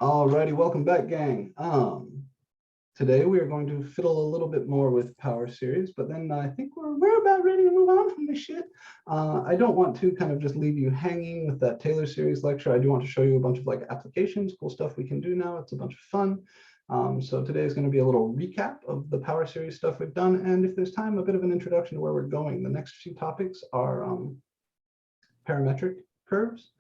Alrighty, welcome back, gang. Today we are going to fiddle a little bit more with power series, but then I think we're about ready to move on from this shit. I don't want to kind of just leave you hanging with that Taylor series lecture. I do want to show you a bunch of like applications, cool stuff we can do now. It's a bunch of fun. So today is going to be a little recap of the power series stuff we've done, and if there's time, a bit of an introduction to where we're going. The next few topics are parametric curves,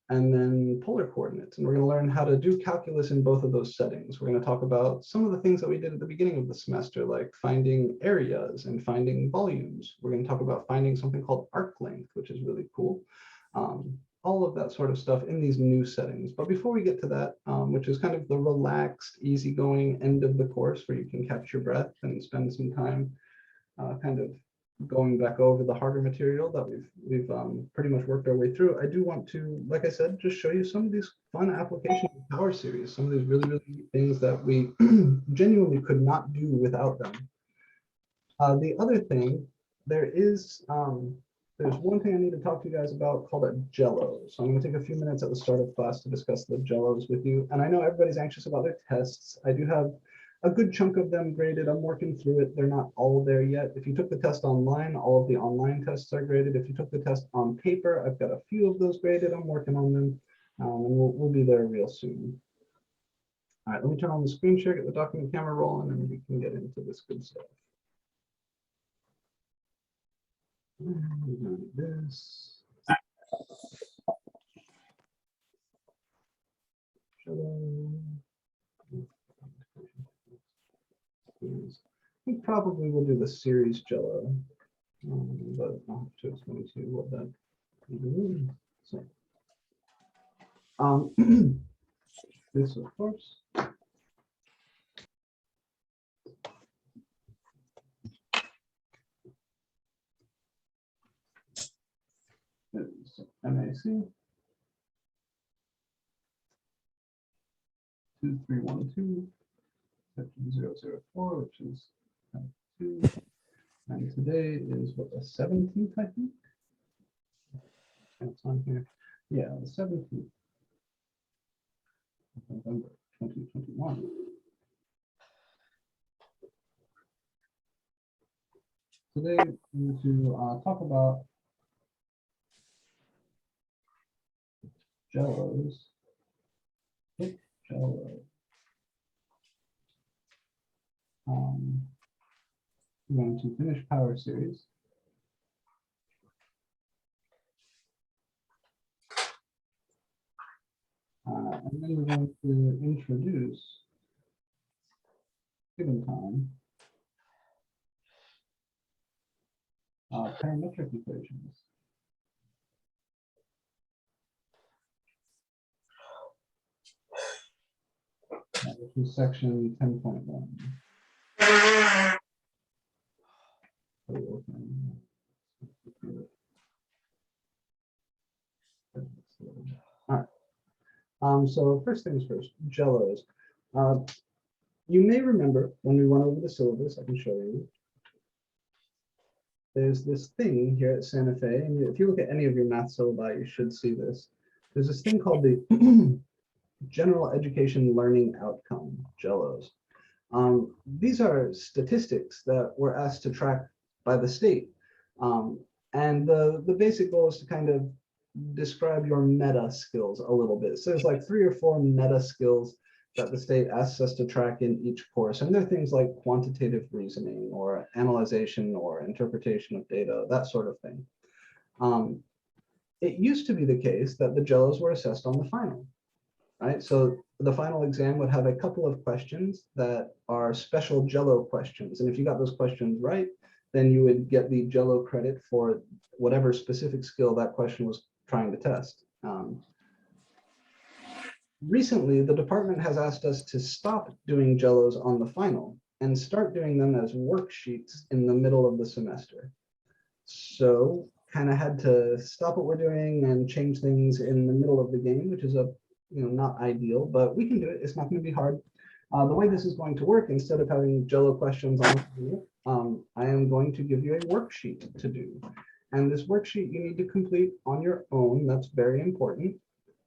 and then polar coordinates. And we're going to learn how to do calculus in both of those settings. We're going to talk about some of the things that we did at the beginning of the semester, like finding areas and finding volumes. We're going to talk about finding something called arc length, which is really cool. All of that sort of stuff in these new settings. But before we get to that, which is kind of the relaxed, easygoing end of the course where you can catch your breath and spend some time kind of going back over the harder material that we've pretty much worked our way through, I do want to, like I said, just show you some of these fun applications of power series, some of these really neat things that we genuinely could not do without them. The other thing, there's one thing I need to talk to you guys about called a jello. So I'm going to take a few minutes at the start of class to discuss the jellos with you. And I know everybody's anxious about their tests. I do have a good chunk of them graded. I'm working through it. They're not all there yet. If you took the test online, all of the online tests are graded. If you took the test on paper, I've got a few of those graded. I'm working on them, and we'll be there real soon. All right, let me turn on the screen share, get the document camera rolling, and then we can get into this good stuff. This. We probably will do the series jello, but I'll have to explain to you what that means. So, this of course. Is MAC 2312, section 004, which is 2. And today is what, the 17th, I think? It's on here. Yeah, the 17th of November 2021. Today, we're going to talk about jellos. Jello. We're going to finish power series. And then we're going to introduce, given time, parametric equations. Which is section 10.1. All right. So first things first, jellos. You may remember when we went over the syllabus, I can show you. There's this thing here at Santa Fe, and if you look at any of your math syllabi, you should see this. There's this thing called the General Education Learning Outcome, jellos. These are statistics that we're asked to track by the state. And the basic goal is to kind of describe your meta skills a little bit. So there's like 3 or 4 meta skills that the state asks us to track in each course. And they're things like quantitative reasoning or analyzation or interpretation of data, that sort of thing. It used to be the case that the jellos were assessed on the final, right? So the final exam would have a couple of questions that are special jello questions. And if you got those questions right, then you would get the jello credit for whatever specific skill that question was trying to test. Recently, the department has asked us to stop doing jellos on the final and start doing them as worksheets in the middle of the semester. So kind of had to stop what we're doing and change things in the middle of the game, which is not ideal, but we can do it. It's not going to be hard. The way this is going to work, instead of having jello questions on the table, I am going to give you a worksheet to do. And this worksheet you need to complete on your own. That's very important.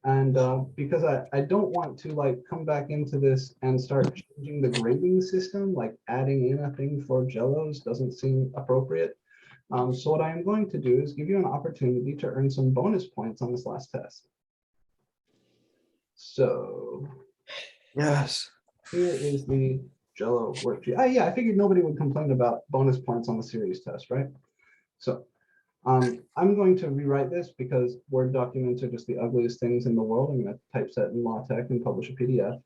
And because I don't want to like come back into this and start changing the grading system, like adding in a thing for jellos doesn't seem appropriate. So what I am going to do is give you an opportunity to earn some bonus points on this last test. So Yes. here is the Jello worksheet. Yeah, I figured nobody would complain about bonus points on the series test, right? So I'm going to rewrite this because Word documents are just the ugliest things in the world. I'm going to typeset in LaTeX and publish a PDF.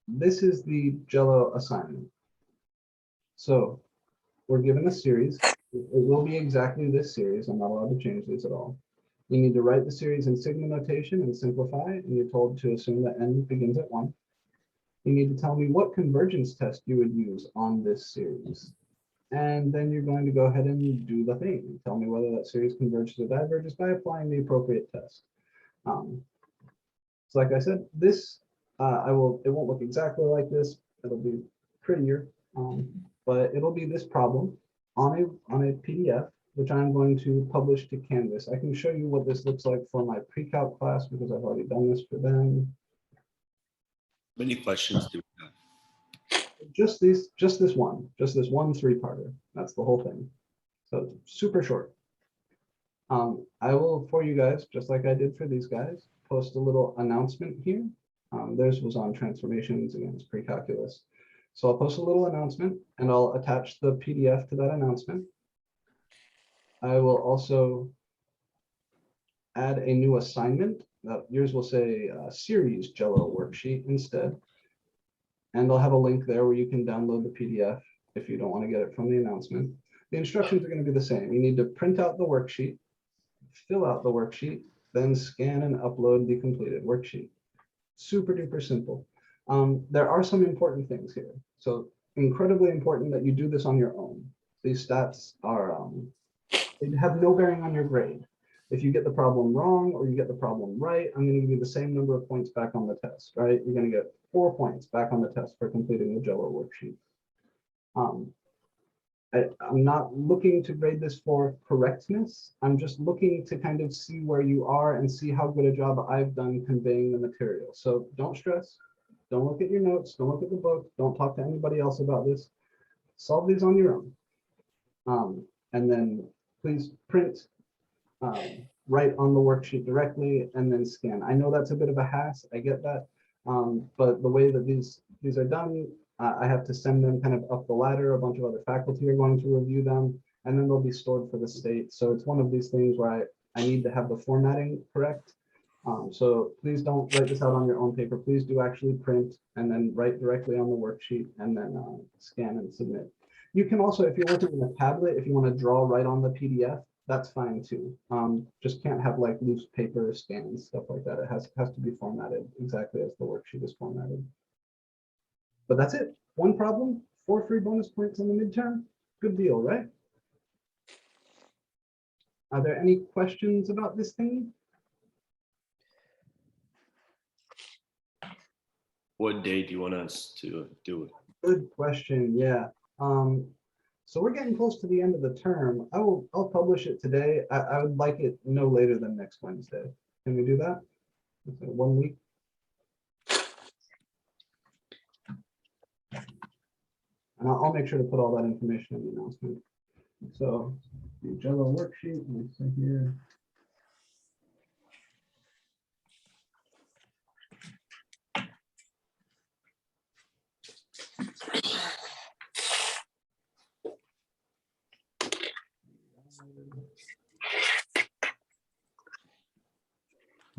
This is the Jello assignment. So we're given a series. It will be exactly this series. I'm not allowed to change these at all. You need to write the series in sigma notation and simplify it, and you're told to assume that n begins at 1. You need to tell me what convergence test you would use on this series. And then you're going to go ahead and do the thing. Tell me whether that series converges or diverges by applying the appropriate test. So like I said, this, it won't look exactly like this. It'll be prettier, but it'll be this problem on a PDF, which I'm going to publish to Canvas. I can show you what this looks like for my pre-calc class because I've already done this for them. How many questions do we have? Just this one 3-parter. That's the whole thing. So super short. I will, for you guys, just like I did for these guys, post a little announcement here. Theirs was on transformations against pre-calculus. So I'll post a little announcement and I'll attach the PDF to that announcement. I will also add a new assignment. Yours will say series Jello worksheet instead. And I'll have a link there where you can download the PDF if you don't want to get it from the announcement. The instructions are going to be the same. You need to print out the worksheet, fill out the worksheet, then scan and upload the completed worksheet. Super duper simple. There are some important things here. So incredibly important that you do this on your own. These stats are, they have no bearing on your grade. If you get the problem wrong or you get the problem right, I'm going to give you the same number of points back on the test, right? You're going to get 4 points back on the test for completing the Jello worksheet. I'm not looking to grade this for correctness. I'm just looking to kind of see where you are and see how good a job I've done conveying the material. So don't stress. Don't look at your notes. Don't look at the book. Don't talk to anybody else about this. Solve these on your own. And then please print, write on the worksheet directly, and then scan. I know that's a bit of a hassle. I get that. But the way that these are done, I have to send them kind of up the ladder. A bunch of other faculty are going to review them, and then they'll be stored for the state. So it's one of these things where I need to have the formatting correct. So please don't write this out on your own paper. Please do actually print and then write directly on the worksheet and then scan and submit. You can also, if you're working on a tablet, if you want to draw right on the PDF, that's fine too. Just can't have like loose paper scans, stuff like that. It has to be formatted exactly as the worksheet is formatted. But that's it. One problem, 4 free bonus points on the midterm. Good deal, right? Are there any questions about this thing? What day do you want us to do it? Good question. Yeah. So we're getting close to the end of the term. I'll publish it today. I would like it no later than next Wednesday. Can we do that? 1 week. And I'll make sure to put all that information in the announcement. So the Jello worksheet, let me see here.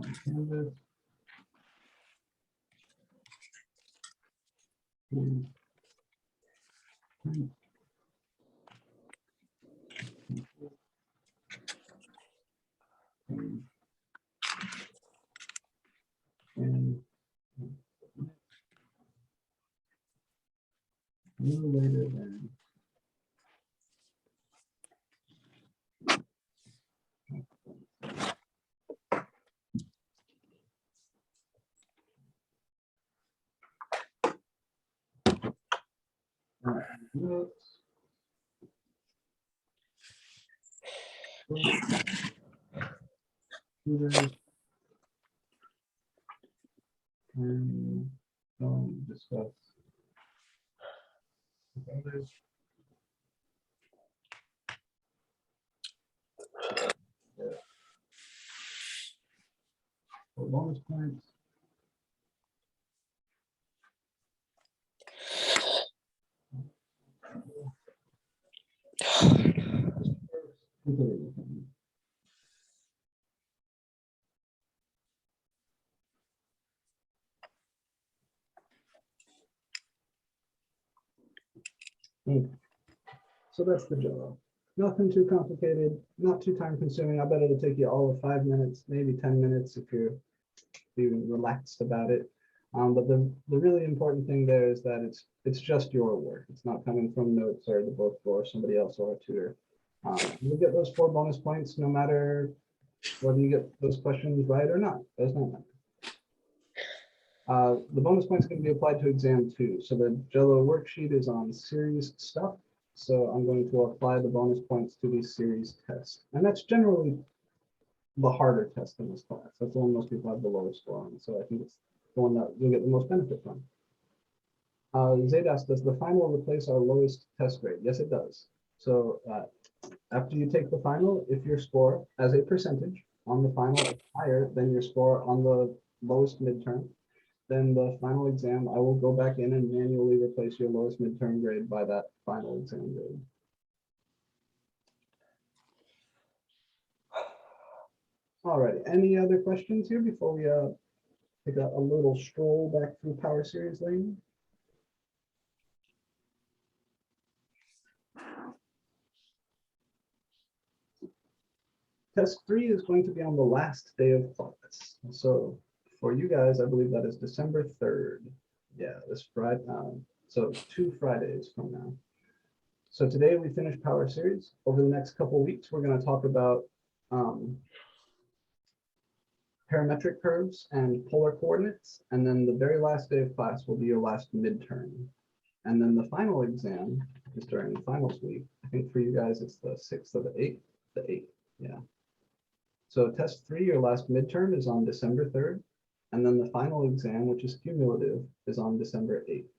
On Canvas. And no later than notes. and don't discuss with others. For bonus points. Okay. So that's the Jello. Nothing too complicated, not too time consuming. I bet it'll take you all of 5 minutes, maybe 10 minutes if you're feeling relaxed about it. But the really important thing there is that it's just your work. It's not coming from notes or the book or somebody else or a tutor. You'll get those 4 bonus points no matter whether you get those questions right or not. Does not matter. The bonus points can be applied to exam 2. So the Jello worksheet is on series stuff. So I'm going to apply the bonus points to the series test. And that's generally the harder test in this class. That's the one most people have the lowest score on. So I think it's the one that you'll get the most benefit from. Zadas, does the final replace our lowest test grade? Yes, it does. So after you take the final, if your score as a percentage on the final is higher than your score on the lowest midterm, then the final exam, I will go back in and manually replace your lowest midterm grade by that final exam grade. Alrighty, any other questions here before we take a little stroll back through Power Series lane? Test 3 is going to be on the last day of class. So for you guys, I believe that is December 3rd. Yeah, this Friday. So 2 Fridays from now. So today we finished Power Series. Over the next couple of weeks, we're going to talk about parametric curves and polar coordinates. And then the very last day of class will be your last midterm. And then the final exam is during the finals week. I think for you guys, it's the 6th or the 8th. The 8th, yeah. So test 3, your last midterm, is on December 3rd. And then the final exam, which is cumulative, is on December 8th.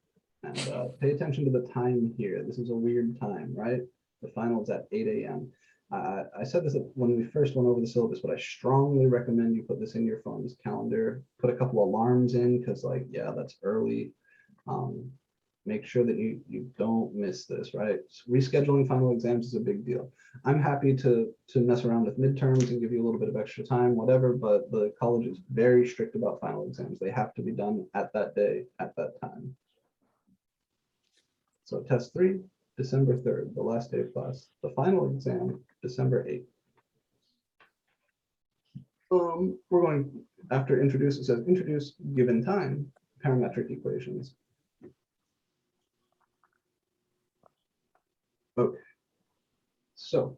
And pay attention to the time here. This is a weird time, right? The final is at 8 a.m. I said this when we first went over the syllabus, but I strongly recommend you put this in your phone's calendar. Put a couple alarms in, because like, yeah, that's early. Make sure that you don't miss this, right? Rescheduling final exams is a big deal. I'm happy to mess around with midterms and give you a little bit of extra time, whatever, but the college is very strict about final exams. They have to be done at that day, at that time. So test 3, December 3rd, the last day of class. The final exam, December 8th. We're going, after introduce, it says introduce given time, parametric equations. Okay, so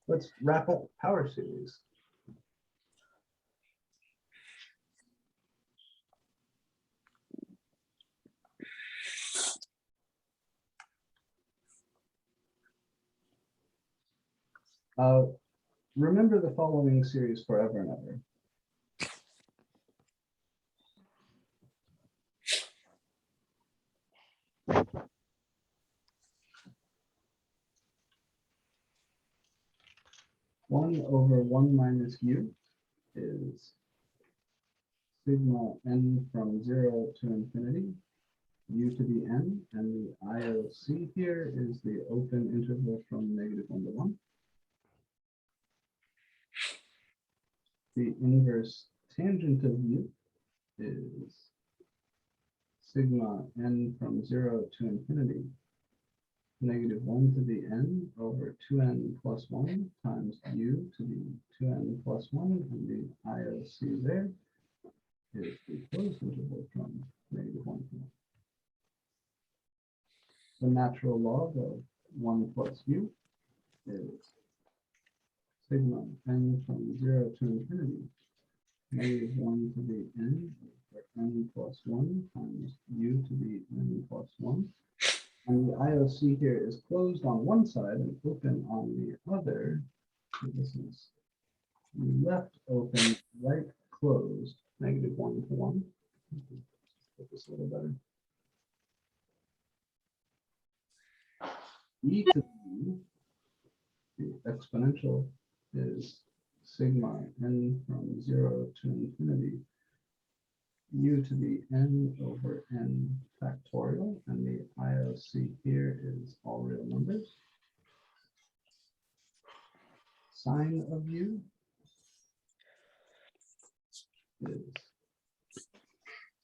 let's wrap up Power Series. Remember the following series forever and ever. One over 1 minus u is sigma n from 0 to infinity, u to the n, and the IOC here is the open interval from -1 to 1. The inverse tangent of u is sigma n from 0 to infinity, -1 to the n over 2n plus 1 times u to the 2n plus 1, and the IOC there is the closed interval from -1 to 1. The natural log of 1 plus u is sigma n from 0 to infinity, -1 to the n over n plus 1 times u to the n plus 1. And the IOC here is closed on one side and open on the other. So this is left open, right closed, -1 to 1. Get this a little better. E to the exponential is sigma n from 0 to infinity u to the n over n factorial, and the IOC here is all real numbers. Sine of u is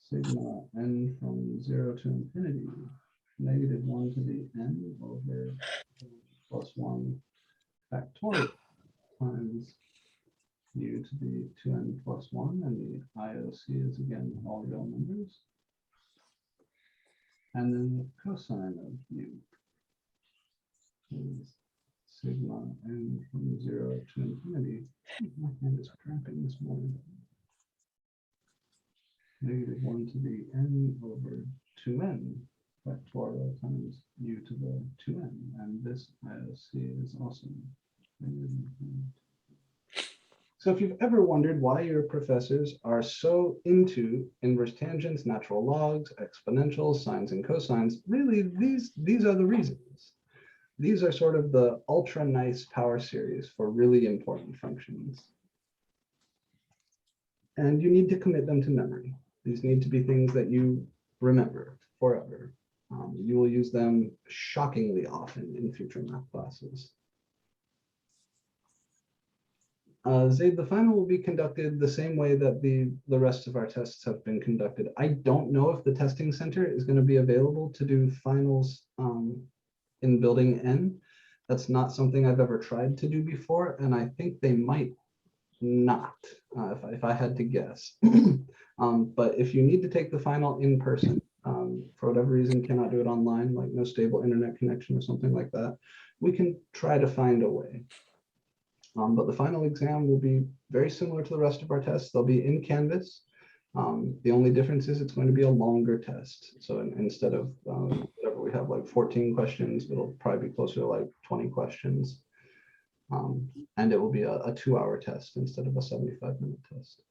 sigma n from 0 to infinity, negative 1 to the n over plus 1 factorial times u to the 2n plus 1, and the IOC is again all real numbers. And then the cosine of u is sigma n from 0 to infinity. My hand is cramping this morning. Negative 1 to the n over 2n factorial times u to the 2n, and this IOC is also negative 1. So if you've ever wondered why your professors are so into inverse tangents, natural logs, exponentials, sines and cosines, really these are the reasons. These are sort of the ultra nice power series for really important functions. And you need to commit them to memory. These need to be things that you remember forever. You will use them shockingly often in future math classes. Zaid, the final will be conducted the same way that the rest of our tests have been conducted. I don't know if the testing center is going to be available to do finals in building N. That's not something I've ever tried to do before, and I think they might not, if I had to guess. But if you need to take the final in person, for whatever reason cannot do it online, like no stable internet connection or something like that, we can try to find a way. But the final exam will be very similar to the rest of our tests. They'll be in Canvas. The only difference is it's going to be a longer test. So instead of whatever we have, like 14 questions, it'll probably be closer to like 20 questions. And it will be a 2-hour test instead of a 75-minute test.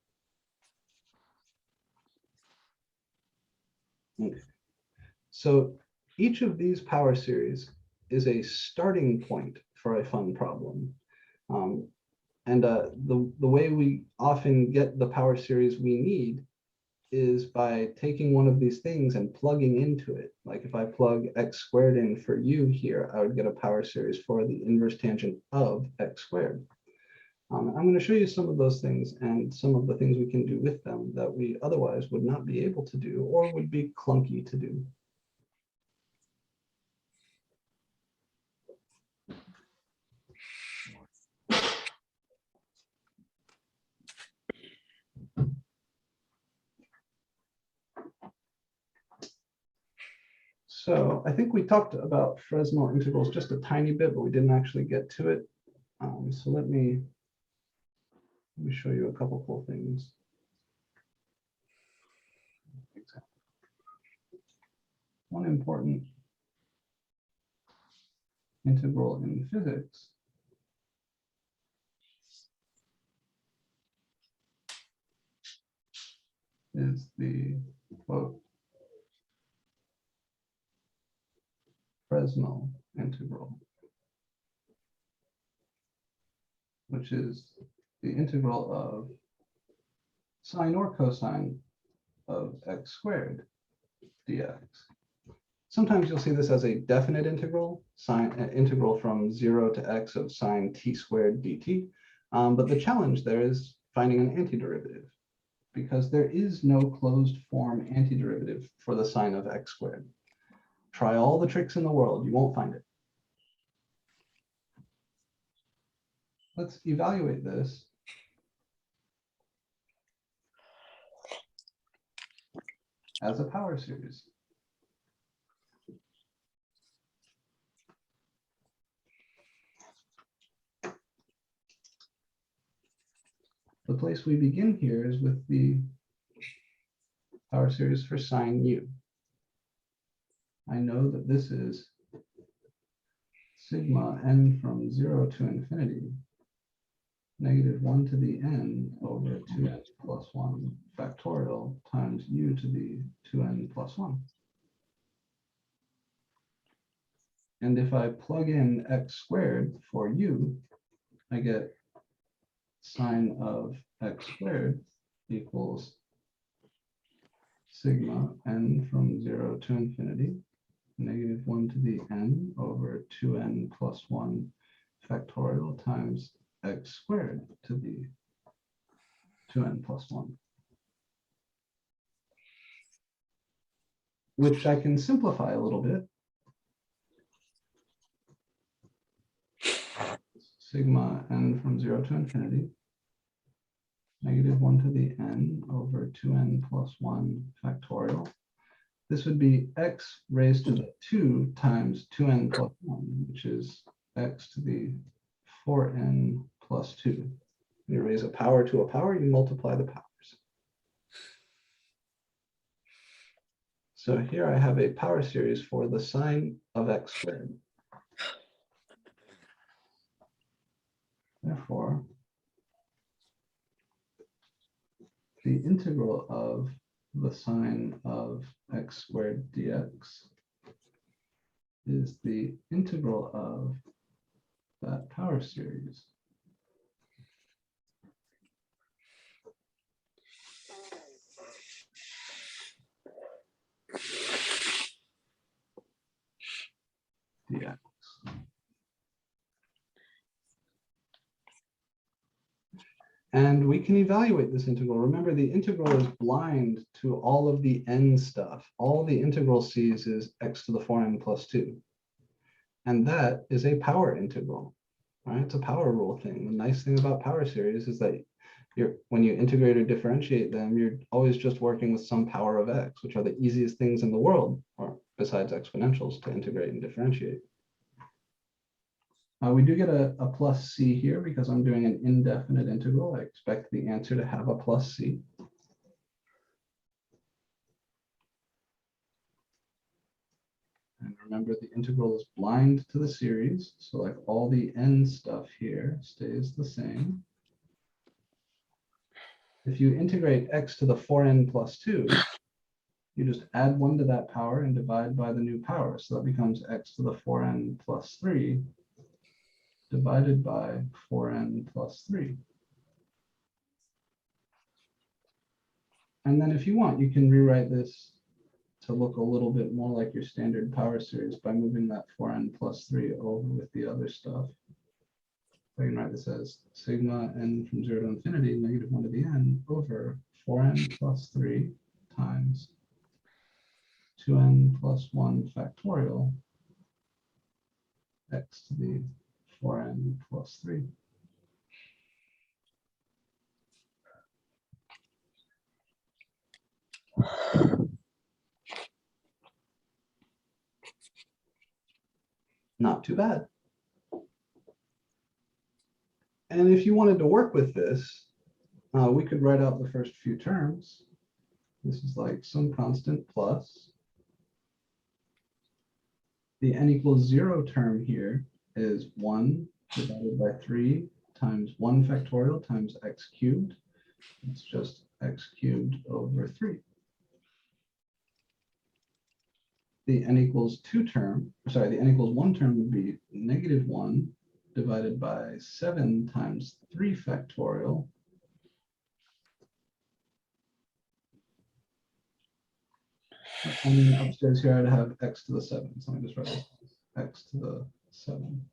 Okay. So each of these power series is a starting point for a fun problem. The way we often get the power series we need is by taking one of these things and plugging into it. Like if I plug x squared in for u here, I would get a power series for the inverse tangent of x squared. I'm going to show you some of those things and some of the things we can do with them that we otherwise would not be able to do or would be clunky to do. So I think we talked about Fresnel integrals just a tiny bit, but we didn't actually get to it. So let me show you a couple cool things. One important integral in physics is the, quote, Fresnel integral, which is the integral of sine or cosine of x squared dx. Sometimes you'll see this as a definite integral, integral from 0 to x of sine t squared dt. But the challenge there is finding an antiderivative, because there is no closed form antiderivative for the sine of x squared. Try all the tricks in the world, you won't find it. Let's evaluate this as a power series. The place we begin here is with the power series for sine u. I know that this is sigma n from 0 to infinity, negative 1 to the n over 2n plus 1 factorial times u to the 2n plus 1. And if I plug in x squared for u, I get sine of x squared equals sigma n from 0 to infinity, -1 to the n over 2n plus 1 factorial times x squared to the 2n plus 1. Which I can simplify a little bit. Sigma n from 0 to infinity, -1 to the n over 2n plus 1 factorial. This would be x raised to the 2 times 2n plus 1, which is x to the 4n plus 2. When you raise a power to a power, you multiply the powers. So here I have a power series for the sine of x squared. Therefore, the integral of the sine of x squared dx is the integral of that power series. Dx. And we can evaluate this integral. Remember, the integral is blind to all of the n stuff. All the integral sees is x to the 4n plus 2. And that is a power integral, right? It's a power rule thing. The nice thing about power series is that when you integrate or differentiate them, you're always just working with some power of x, which are the easiest things in the world, or besides exponentials, to integrate and differentiate. We do get a plus c here because I'm doing an indefinite integral. I expect the answer to have a plus c. And remember, the integral is blind to the series. So like all the n stuff here stays the same. If you integrate x to the 4n plus 2, you just add 1 to that power and divide by the new power. So that becomes x to the 4n plus 3 divided by 4n plus 3. And then if you want, you can rewrite this to look a little bit more like your standard power series by moving that 4n plus 3 over with the other stuff. I can write this as sigma n from 0 to infinity, -1 to the n over 4n plus 3 times 2n plus 1 factorial x to the 4n plus 3. Not too bad. And if you wanted to work with this, we could write out the first few terms. This is like some constant plus. The n equals 0 term here is 1 divided by 3 times 1 factorial times x cubed. It's just x cubed over 3. The n equals 2 term, sorry, the n equals 1 term would be -1 divided by 7 times 3 factorial. And then upstairs here, I'd have x to the 7. So let me just write this x to the 7.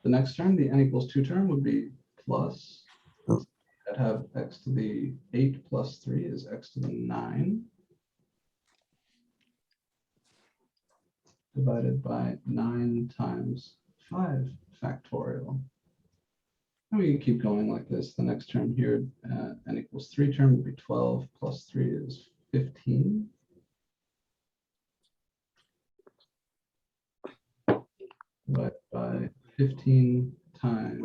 The next term, the n equals 2 term, would be plus. I'd have x to the 8 plus 3 is x to the 9. Divided by 9 times 5 factorial. And we can keep going like this. The next term here, n equals 3 term would be 12 plus 3 is 15. Divided by 15 times.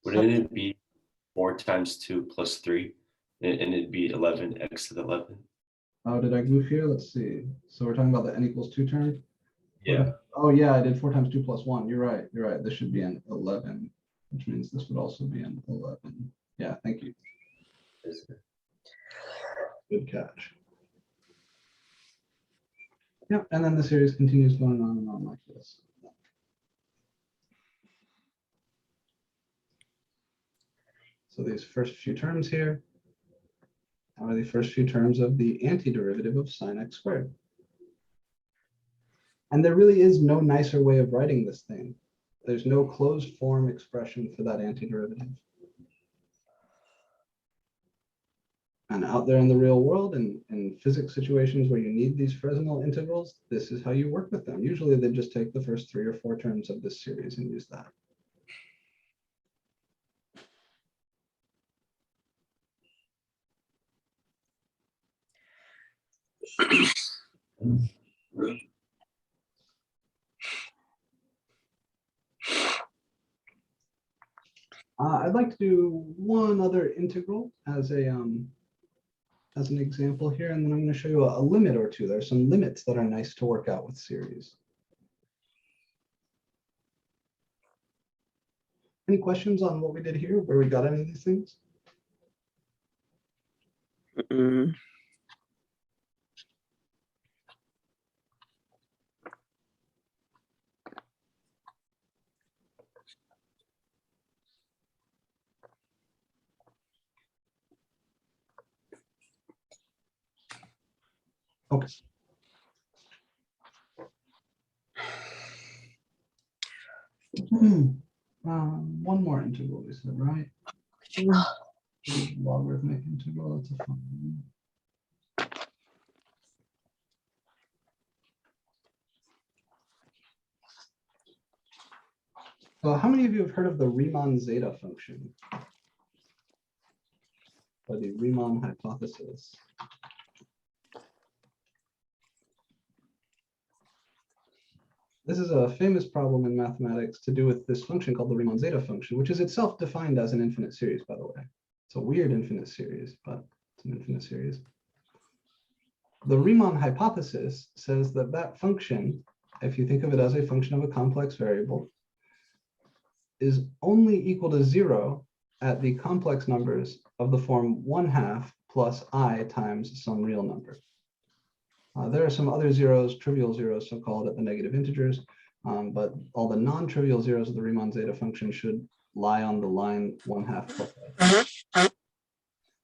Wouldn't it be 4 times 2 plus 3? And it'd be 11 x to the 11. Oh, did I goof here? Let's see. So we're talking about the n equals 2 term? Yeah. Oh yeah, I did 4 times 2 plus 1. You're right. You're right. This should be an 11. which means this would also be an 11. Yeah, thank you. Good catch. Yeah, and then the series continues going on and on like this. So these first few terms here are the first few terms of the antiderivative of sine x squared. And there really is no nicer way of writing this thing. There's no closed form expression for that antiderivative. And out there in the real world and in physics situations where you need these Fresnel integrals, this is how you work with them. Usually they just take the first 3 or 4 terms of this series and use that. I'd like to do one other integral as an example here, and then I'm going to show you a limit or two. There are some limits that are nice to work out with series. Any questions on what we did here, where we got any of these things? Okay. One more integral we said, right? Logarithmic integral, that's a fun one. So how many of you have heard of the Riemann zeta function? Or the Riemann hypothesis? This is a famous problem in mathematics to do with this function called the Riemann zeta function, which is itself defined as an infinite series, by the way. It's a weird infinite series, but it's an infinite series. The Riemann hypothesis says that that function, if you think of it as a function of a complex variable, is only equal to 0 at the complex numbers of the form 1/2 plus I times some real number. There are some other zeros, trivial zeros, so-called, at the negative integers, but all the non-trivial zeros of the Riemann zeta function should lie on the line 1/2 plus I.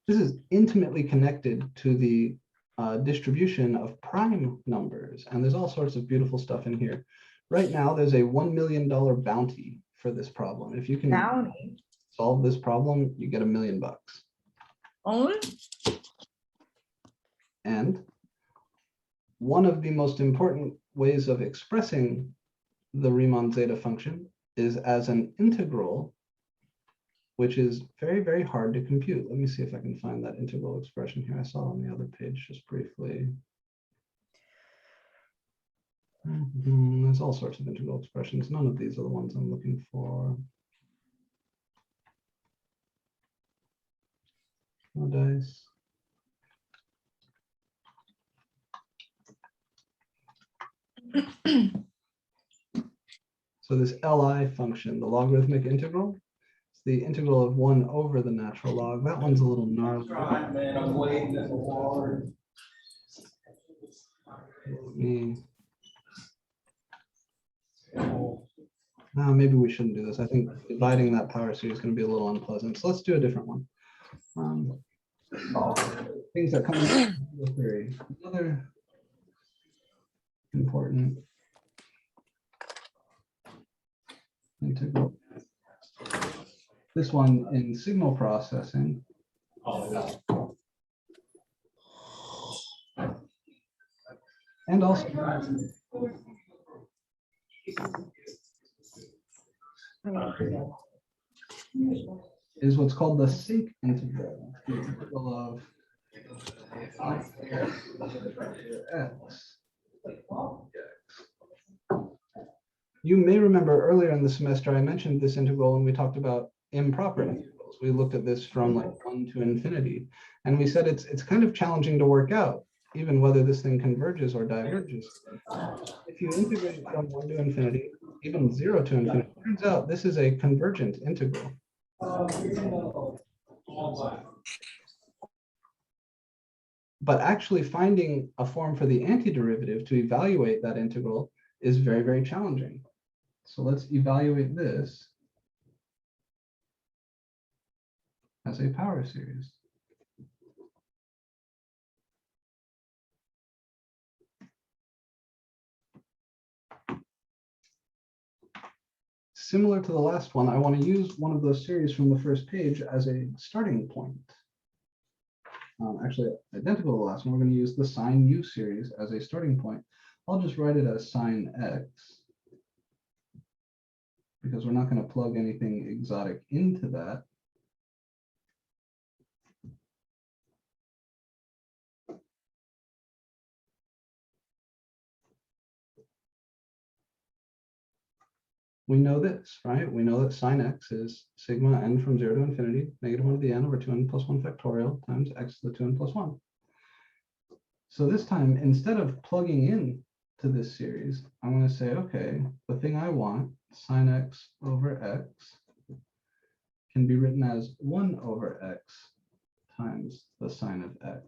This is intimately connected to the distribution of prime numbers, and there's all sorts of beautiful stuff in here. Right now, there's a $1 million bounty for this problem. If you can solve this problem, you get $1 million. Only? And one of the most important ways of expressing the Riemann zeta function is as an integral, which is very, very hard to compute. Let me see if I can find that integral expression here. I saw it on the other page just briefly. There's all sorts of integral expressions. None of these are the ones I'm looking for. No dice. So this Li function, the logarithmic integral, it's the integral of 1 over the natural log. That one's a little gnarly. Man, I'm waiting at the water. Maybe we shouldn't do this. I think dividing that power series is going to be a little unpleasant. So let's do a different one. Things that come into the theory. Another important integral. This one in signal processing. And also is what's called the sec integral, the integral of x. You may remember earlier in the semester I mentioned this integral when we talked about improper integrals. We looked at this from like 1 to infinity, and we said it's kind of challenging to work out, even whether this thing converges or diverges. If you integrate from 1 to infinity, even 0 to infinity. Turns out this is a convergent integral. But actually finding a form for the antiderivative to evaluate that integral is very, very challenging. So let's evaluate this as a power series. Similar to the last one, I want to use one of those series from the first page as a starting point. Actually, identical to the last one, we're going to use the sine u series as a starting point. I'll just write it as sine x, because we're not going to plug anything exotic into that. We know this, right? We know that sine x is sigma n from 0 to infinity, negative 1 to the n over 2n plus 1 factorial times x to the 2n plus 1. So this time, instead of plugging in to this series, I'm going to say, okay, the thing I want, sine x over x, can be written as 1 over x times the sine of x,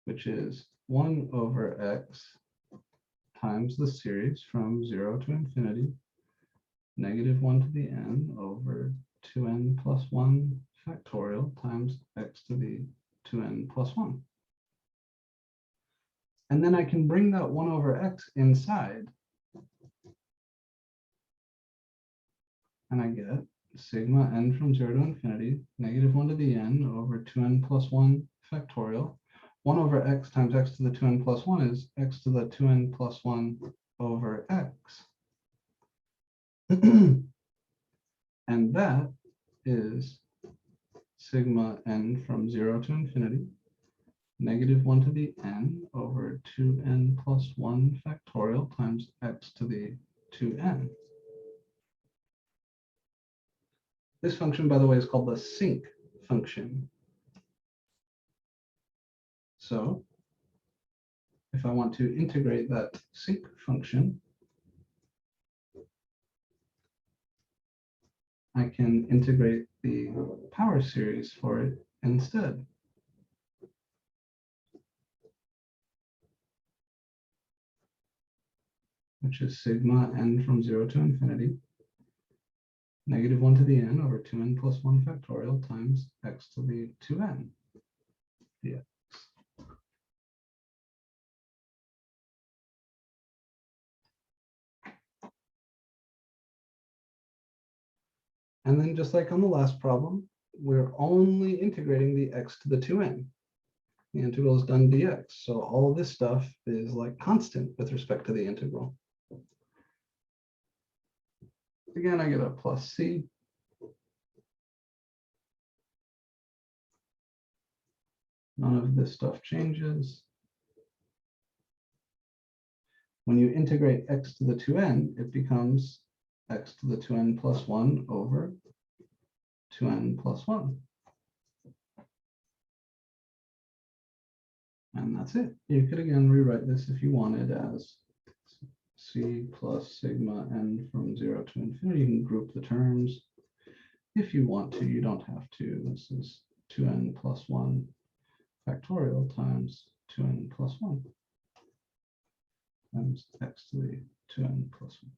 which is 1 over x times the series from 0 to infinity, negative 1 to the n over 2n plus 1 factorial times x to the 2n plus 1. And then I can bring that 1 over x inside, and I get sigma n from 0 to infinity, negative 1 to the n over 2n plus 1 factorial. 1 over x times x to the 2n plus 1 is x to the 2n plus 1 over x. And that is sigma n from 0 to infinity, negative 1 to the n over 2n plus 1 factorial times x to the 2n. This function, by the way, is called the sinc function. So if I want to integrate that sinc function, I can integrate the power series for it instead. Which is sigma n from 0 to infinity, negative 1 to the n over 2n plus 1 factorial times x to the 2n dx. And then just like on the last problem, we're only integrating the x to the 2n. The integral is done dx. So all of this stuff is like constant with respect to the integral. Again, I get a plus c. None of this stuff changes. When you integrate x to the 2n, it becomes x to the 2n plus 1 over 2n plus 1. And that's it. You could again rewrite this if you wanted as c plus sigma n from 0 to infinity. You can group the terms if you want to. You don't have to. This is 2n plus 1 factorial times 2n plus 1 times x to the 2n plus 1.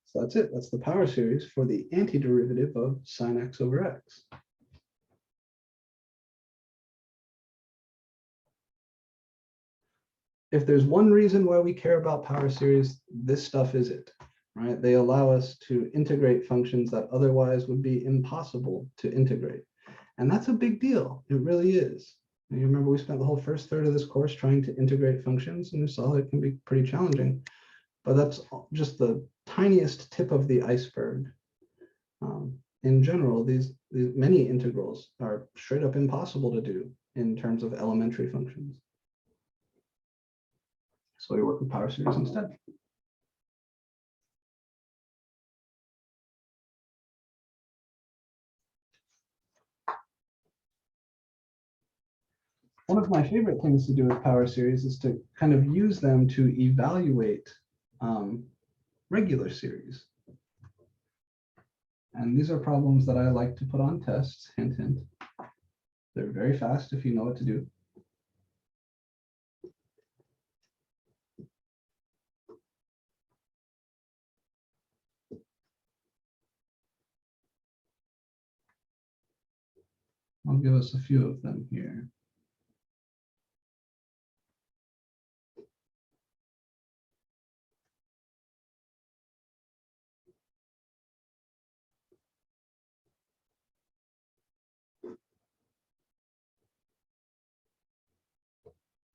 So that's it. That's the power series for the antiderivative of sine x over x. If there's one reason why we care about power series, this stuff is it, right? They allow us to integrate functions that otherwise would be impossible to integrate. And that's a big deal. It really is. And you remember we spent the whole first third of this course trying to integrate functions, and you saw that it can be pretty challenging. But that's just the tiniest tip of the iceberg. In general, these many integrals are straight up impossible to do in terms of elementary functions. So we work with power series instead. one of my favorite things to do with power series is to kind of use them to evaluate regular series. And these are problems that I like to put on tests, hint, hint. They're very fast if you know what to do. I'll give us a few of them here.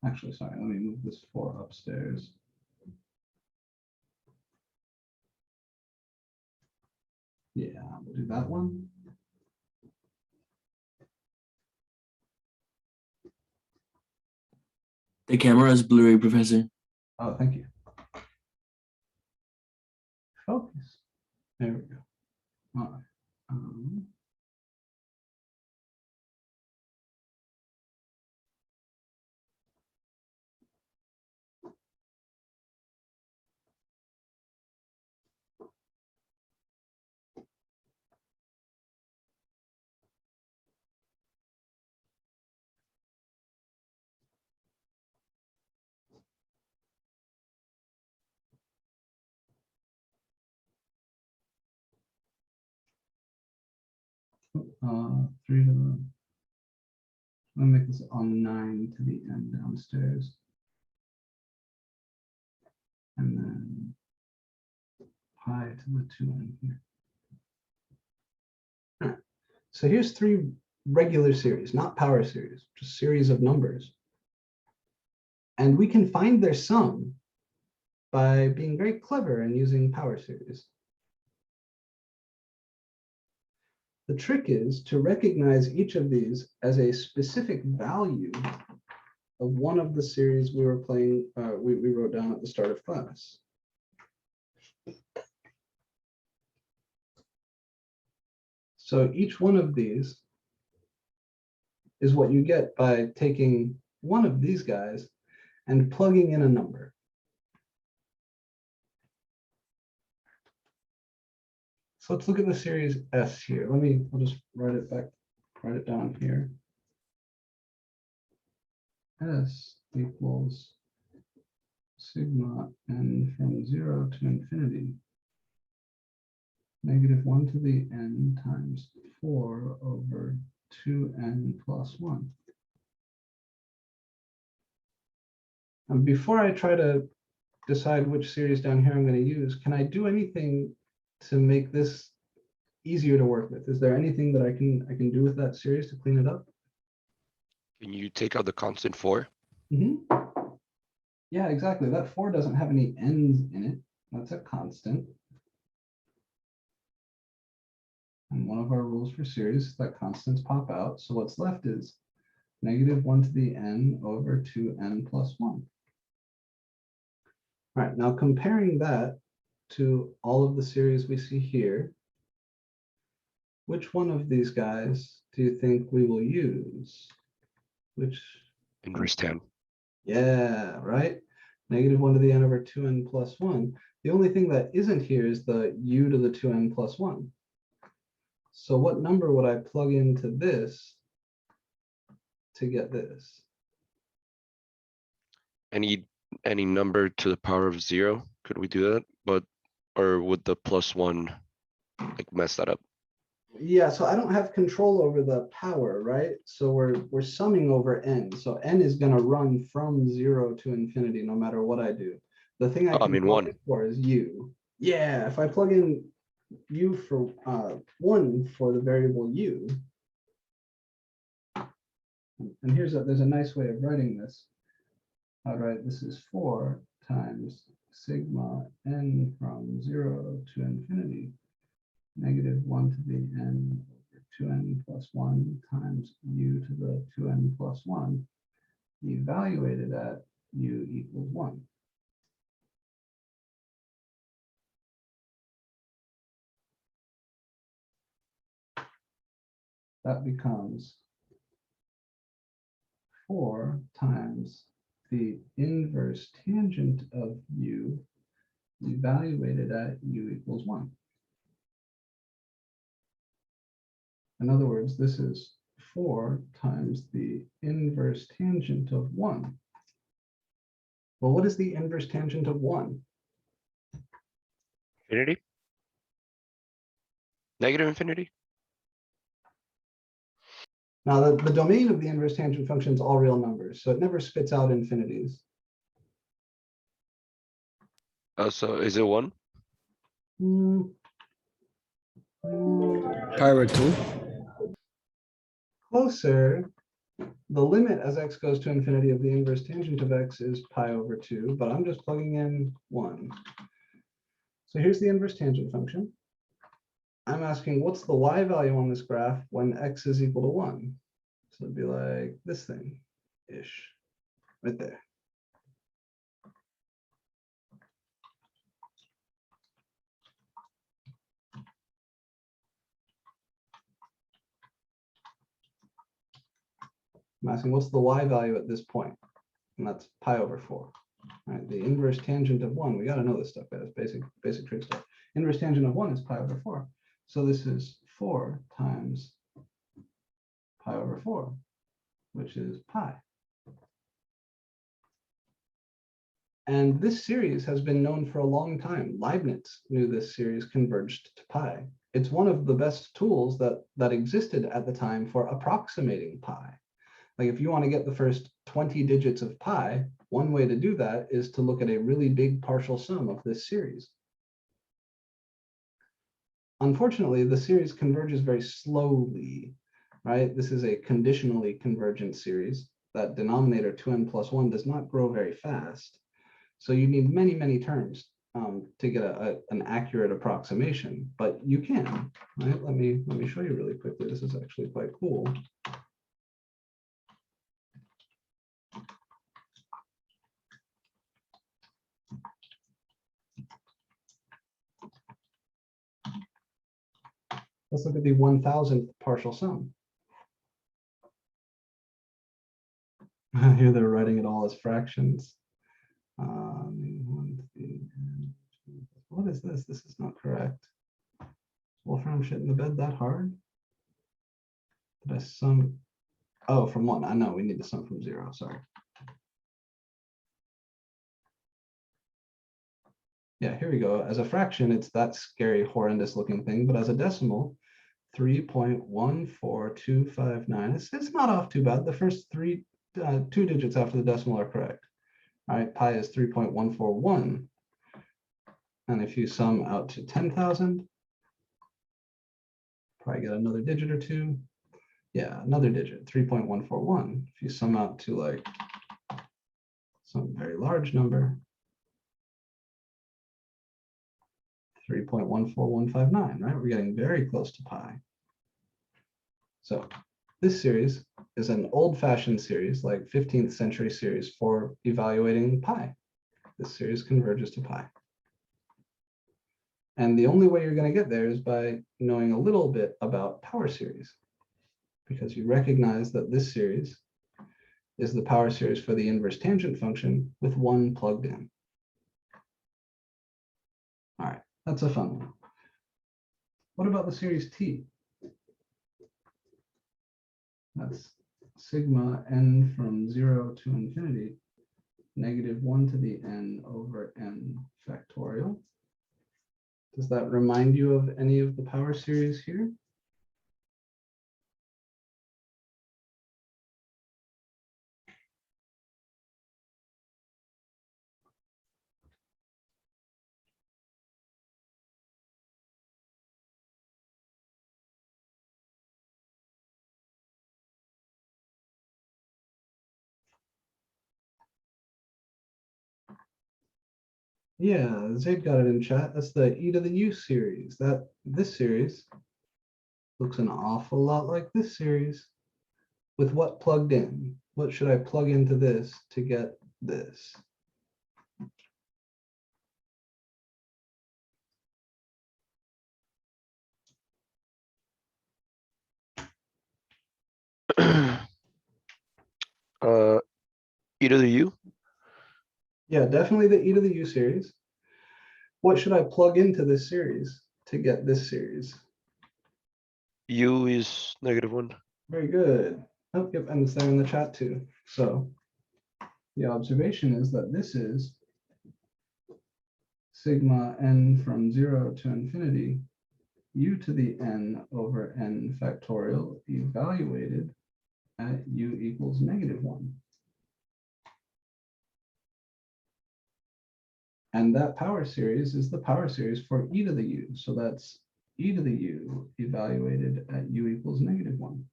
Actually, sorry, let me move this 4 upstairs. Yeah, we'll do that one. The camera is blurry, Professor. Oh, thank you. Focus. There we go. All right. Three to the. Let me make this on 9 to the end downstairs. And then pi to the 2n here. All right. So here's 3 regular series, not power series, just series of numbers. And we can find their sum by being very clever and using power series. The trick is to recognize each of these as a specific value of one of the series we were playing, we wrote down at the start of class. So each one of these is what you get by taking one of these guys and plugging in a number. So let's look at the series S here. I'll just write it down here. S equals sigma n from 0 to infinity. -1 to the n times 4 over 2n plus 1. And before I try to decide which series down here I'm going to use, can I do anything to make this easier to work with? Is there anything that I can do with that series to clean it up? Can you take out the constant 4? Yeah, exactly. That 4 doesn't have any n's in it. That's a constant. And one of our rules for series is that constants pop out. So what's left is -1 to the n over 2n plus 1. All right, now comparing that to all of the series we see here, which one of these guys do you think we will use? Which? Inverse 10. Yeah, right. -1 to the n over 2n plus 1. The only thing that isn't here is the u to the 2n plus 1. So what number would I plug into this to get this? Any number to the power of 0? Could we do that? Or would the +1 like mess that up? Yeah, so I don't have control over the power, right? So we're summing over n. So n is going to run from 0 to infinity no matter what I do. The thing I Oh, I can mean, plug 1. it for is u. Yeah, if I plug in u for 1 for the variable u, and there's a nice way of writing this. All right, this is 4 times sigma n from 0 to infinity, -1 to the n over 2n plus 1 times u to the 2n plus 1, evaluated at u equals 1. That becomes 4 times the inverse tangent of u evaluated at u equals 1. In other words, this is 4 times the inverse tangent of 1. Well, what is the inverse tangent of 1? Infinity? Negative infinity? Now, the domain of the inverse tangent function is all real numbers, so it never spits out infinities. So is it 1? Hmm. Pi over 2. Closer. The limit as x goes to infinity of the inverse tangent of x is pi over 2, but I'm just plugging in 1. So here's the inverse tangent function. I'm asking what's the y value on this graph when x is equal to 1? So it'd be like this thing-ish, right there. I'm asking what's the y value at this point? And that's pi over 4. Right, the inverse tangent of 1, we got to know this stuff, guys, basic trig stuff. Inverse tangent of 1 is pi over 4. So this is 4 times pi over 4, which is pi. And this series has been known for a long time. Leibniz knew this series converged to pi. It's one of the best tools that existed at the time for approximating pi. Like if you want to get the first 20 digits of pi, one way to do that is to look at a really big partial sum of this series. Unfortunately, the series converges very slowly, right? This is a conditionally convergent series. That denominator 2n plus 1 does not grow very fast. So you need many, many terms to get an accurate approximation, but you can, right? Let me show you really quickly. This is actually quite cool. Let's look at the 1,000th partial sum. Here they're writing it all as fractions. What is this? This is not correct. Wolfram shit in the bed that hard? Did I sum? Oh, from 1. I know we need to sum from 0. Sorry. Yeah, here we go. As a fraction, it's that scary, horrendous looking thing. But as a decimal, 3.14259. It's not off too bad. The first two digits after the decimal are correct. All right, pi is 3.141. And if you sum out to 10,000, probably get another digit or two. Yeah, another digit, 3.141. If you sum out to like some very large number, 3.14159, right? We're getting very close to pi. So this series is an old-fashioned series, like 15th century series for evaluating pi. This series converges to pi. And the only way you're going to get there is by knowing a little bit about power series, because you recognize that this series is the power series for the inverse tangent function with 1 plugged in. All right, that's a fun one. What about the series T? That's sigma n from 0 to infinity, -1 to the n over n factorial. Does that remind you of any of the power series here? Yeah, Zaid got it in chat. That's the e to the u series. This series looks an awful lot like this series. With what plugged in? What should I plug into this to get this? E to the U? Yeah, definitely the e to the u series. What should I plug into this series to get this series? U is -1. Very good. Oh, yep, and it's there in the chat too. So the observation is that this is sigma n from 0 to infinity, u to the n over n factorial evaluated at u equals -1. And that power series is the power series for e to the u. So that's e to the u evaluated at u equals -1.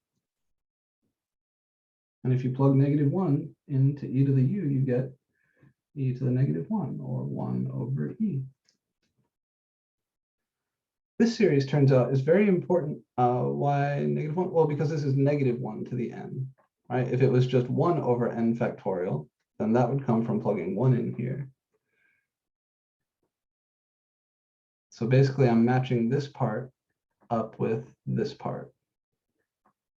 And if you plug -1 into e to the u, you get e to the -1 or 1 over e. This series turns out is very important. Why -1? Well, because this is -1 to the n, right? If it was just 1 over n factorial, then that would come from plugging 1 in here. So basically, I'm matching this part up with this part.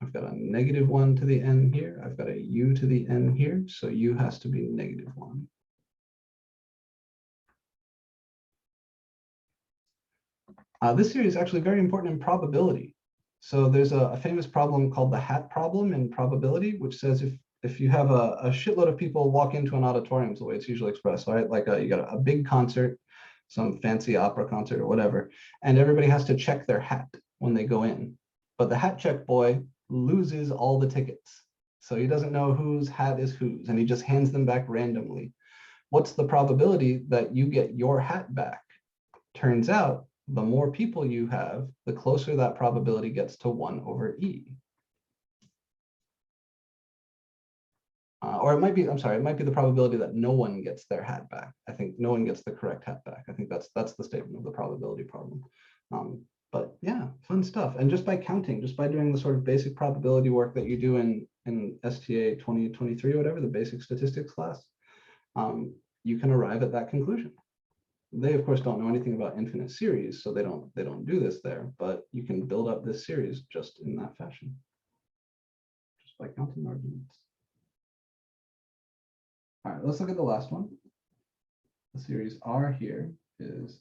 I've got a -1 to the n here. I've got a u to the n here. So u has to be -1. This series is actually very important in probability. So there's a famous problem called the hat problem in probability, which says if you have a shitload of people walk into an auditorium, is the way it's usually expressed, right? Like you got a big concert, some fancy opera concert or whatever, and everybody has to check their hat when they go in. But the hat check boy loses all the tickets. So he doesn't know whose hat is whose, and he just hands them back randomly. What's the probability that you get your hat back? Turns out, the more people you have, the closer that probability gets to 1 over e. Or it might be, I'm sorry, it might be the probability that no one gets their hat back. I think no one gets the correct hat back. I think that's the statement of the probability problem. But yeah, fun stuff. And just by counting, just by doing the sort of basic probability work that you do in STA 2023 or whatever, the basic statistics class, you can arrive at that conclusion. They of course don't know anything about infinite series, so they don't do this there, but you can build up this series just in that fashion, just by counting arguments. All right, let's look at the last one. The series R here is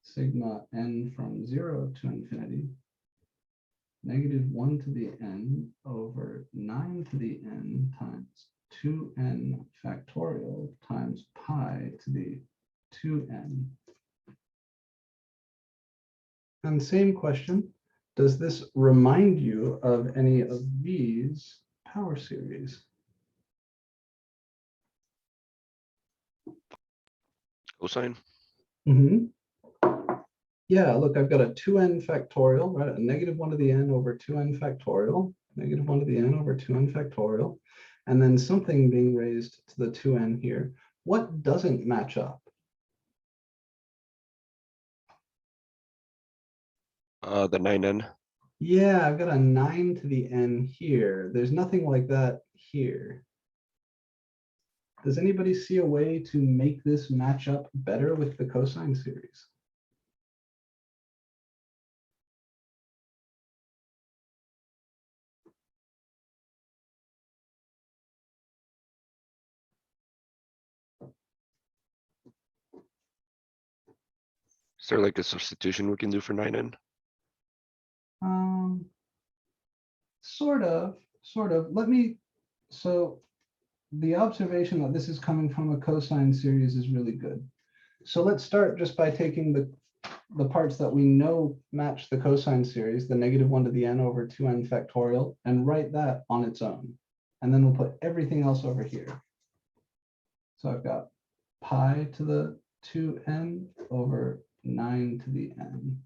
sigma n from 0 to infinity, -1 to the n over 9 to the n times 2n factorial times pi to the 2n. And same question, does this remind you of any of these power series? Cosine? Yeah, look, I've got a 2n factorial, right? A -1 to the n over 2n factorial, -1 to the n over 2n factorial, and then something being raised to the 2n here. What doesn't match up? The 9n. Yeah, I've got a 9 to the n here. There's nothing like that here. Does anybody see a way to make this match up better with the cosine series? Is there like a substitution we can do for 9n? Sort of. So the observation that this is coming from a cosine series is really good. So let's start just by taking the parts that we know match the cosine series, the -1 to the n over 2n factorial, and write that on its own. And then we'll put everything else over here. So I've got pi to the 2n over 9 to the n.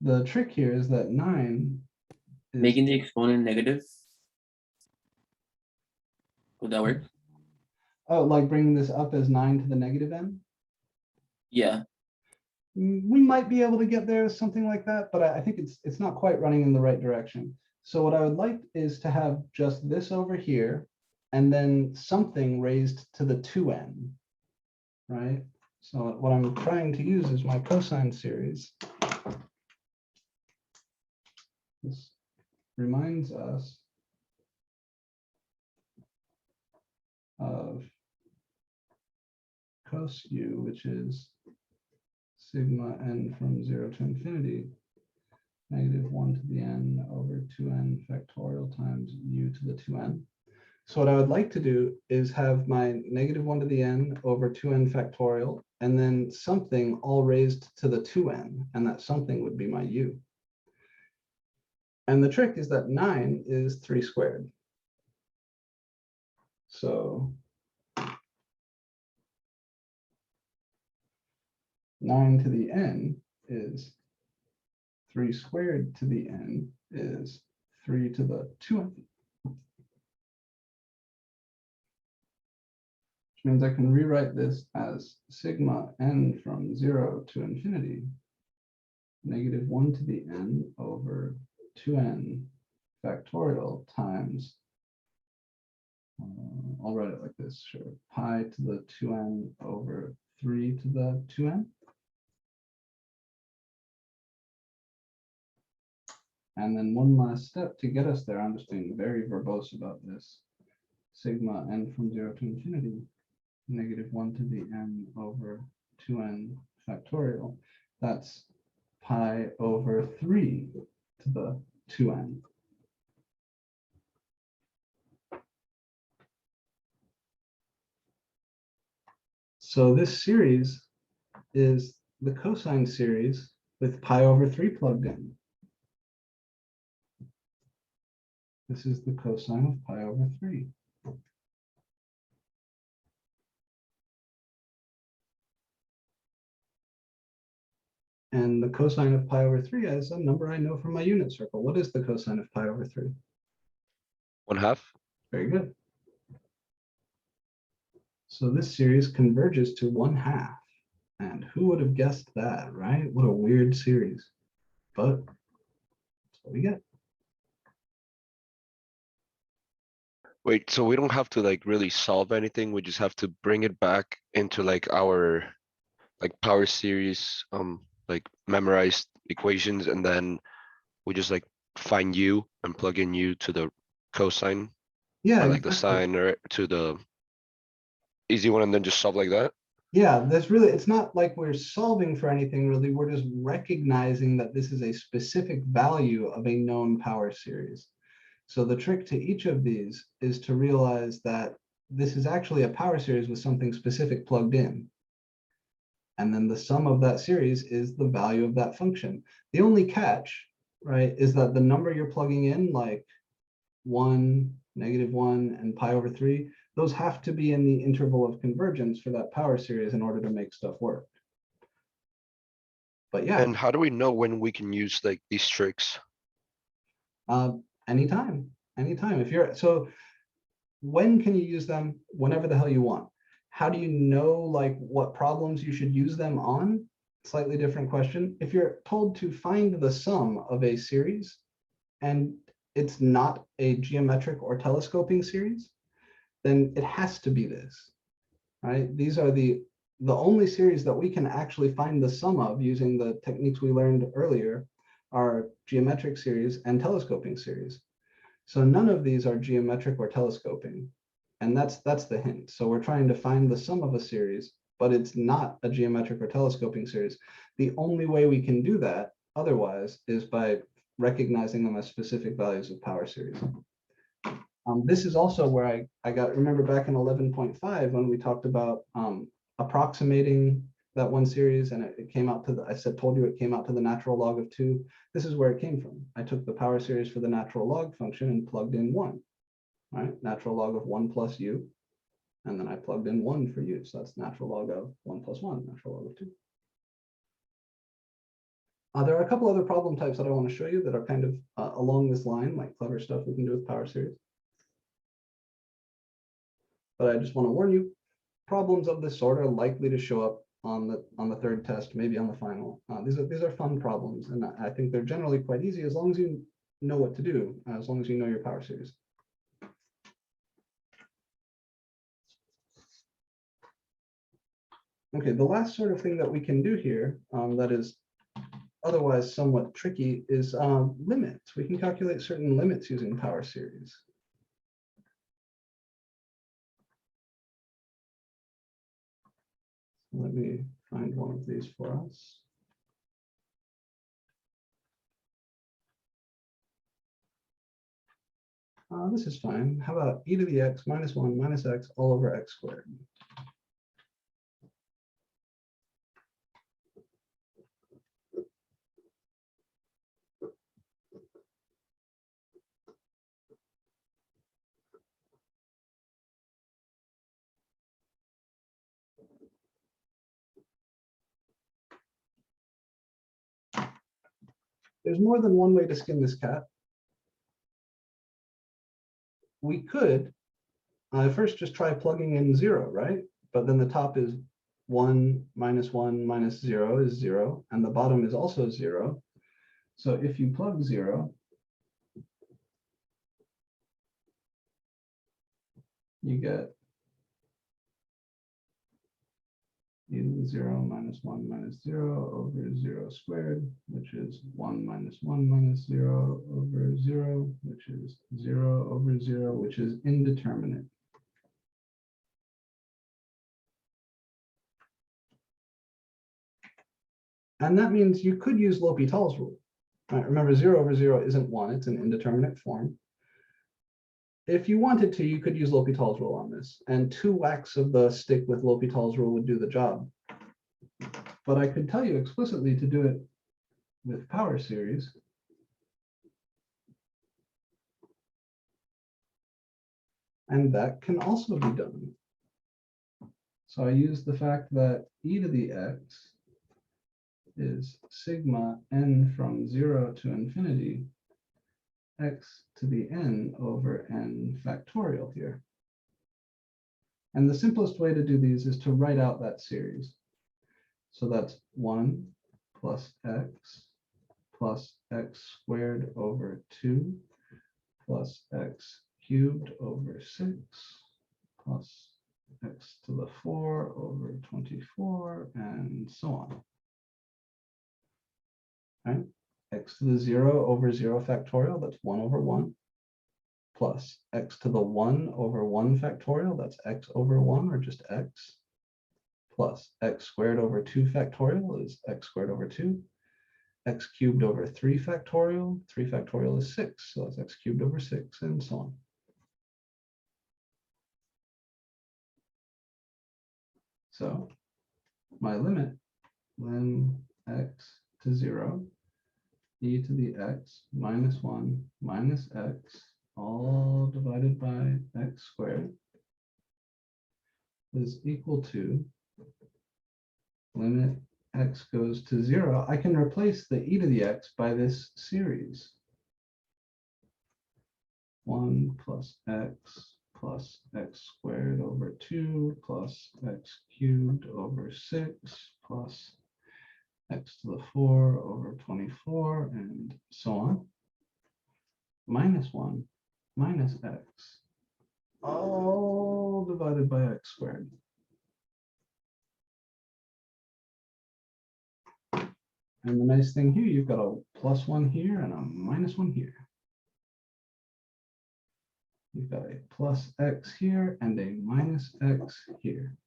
The trick here is that 9 is, Making the exponent negative. Would that work? oh, like bringing this up as 9 to the -n. Yeah. We might be able to get there with something like that, but I think it's not quite running in the right direction. So what I would like is to have just this over here, and then something raised to the 2n, right? So what I'm trying to use is my cosine series. This reminds us of cos u, which is sigma n from 0 to infinity, -1 to the n over 2n factorial times u to the 2n. So what I would like to do is have my -1 to the n over 2n factorial, and then something all raised to the 2n, and that something would be my u. And the trick is that 9 is 3 squared. So 9 to the n is 3 squared to the n is 3 to the 2n. Which means I can rewrite this as sigma n from 0 to infinity, -1 to the n over 2n factorial times, I'll write it like this, sure, pi to the 2n over 3 to the 2n. And then one last step to get us there, I'm just being very verbose about this, sigma n from 0 to infinity, -1 to the n over 2n factorial. That's pi over 3 to the 2n. So this series is the cosine series with pi over 3 plugged in. This is the cosine of pi over 3. And the cosine of pi over 3 is a number I know from my unit circle. What is the cosine of pi over 3? 1/2. Very good. So this series converges to 1/2. And who would have guessed that, right? What a weird series. But that's what we get. Wait, so we don't have to like really solve anything. We just have to bring it back into like our like power series, like memorized equations, and then we just like find u and plug in u to the cosine Yeah, or like the exactly. sine or to the easy one, and then just solve like that. Yeah, that's really, it's not like we're solving for anything really. We're just recognizing that this is a specific value of a known power series. So the trick to each of these is to realize that this is actually a power series with something specific plugged in. And then the sum of that series is the value of that function. The only catch, right, is that the number you're plugging in, like 1, -1, and pi over 3, those have to be in the interval of convergence for that power series in order to make stuff work. But yeah, And how do we know when we can use like these tricks? anytime. If you're, so when can you use them? Whenever the hell you want. How do you know like what problems you should use them on? Slightly different question. If you're told to find the sum of a series and it's not a geometric or telescoping series, then it has to be this, right? These are the only series that we can actually find the sum of using the techniques we learned earlier are geometric series and telescoping series. So none of these are geometric or telescoping. And that's the hint. So we're trying to find the sum of a series, but it's not a geometric or telescoping series. The only way we can do that otherwise is by recognizing them as specific values of power series. This is also where I got, remember back in 11.5 when we talked about approximating that one series, and it came out to the, told you it came out to the natural log of 2. This is where it came from. I took the power series for the natural log function and plugged in 1, right? Natural log of 1 plus u, and then I plugged in 1 for u. So that's natural log of 1 plus 1, natural log of 2. There are a couple other problem types that I want to show you that are kind of along this line, like clever stuff we can do with power series. But I just want to warn you, problems of this sort are likely to show up on the third test, maybe on the final. These are fun problems, and I think they're generally quite easy as long as you know what to do, as long as you know your power series. Okay, the last sort of thing that we can do here that is otherwise somewhat tricky is limits. We can calculate certain limits using power series. Let me find one of these for us. This is fine. How about e to the x minus 1 minus x all over x squared? There's more than one way to skin this cat. We could first just try plugging in 0, right? But then the top is 1 minus 0 is 0, and the bottom is also 0. So if you plug 0, you get e to the 0 minus 1 minus 0 over 0 squared, which is 1 minus 1 minus 0 over 0, which is 0 over 0, which is indeterminate. And that means you could use L'Hopital's rule. Right? Remember, 0 over 0 isn't 1, it's an indeterminate form. If you wanted to, you could use L'Hopital's rule on this, and 2 whacks of the stick with L'Hopital's rule would do the job. But I could tell you explicitly to do it with power series. And that can also be done. So I use the fact that e to the x is sigma n from 0 to infinity x to the n over n factorial here. And the simplest way to do these is to write out that series. So that's 1 plus x squared over 2 plus x cubed over 6 plus x to the 4 over 24 and so on. Right? X to the 0 over 0 factorial, that's 1 over 1, plus x to the 1 over 1 factorial, that's x over 1 or just x, plus x squared over 2 factorial is x squared over 2, x cubed over 3 factorial is 6, so that's x cubed over 6 and so on. So my limit, lim x to 0, e to the x minus 1 minus x all divided by x squared is equal to limit x goes to 0. I can replace the e to the x by this series. 1 plus x squared over 2 plus x cubed over 6 plus x to the 4 over 24 and so on, minus 1 minus x all divided by x squared. And the nice thing here, you've got a plus 1 here and a minus 1 here. You've got a plus x here and a minus x here.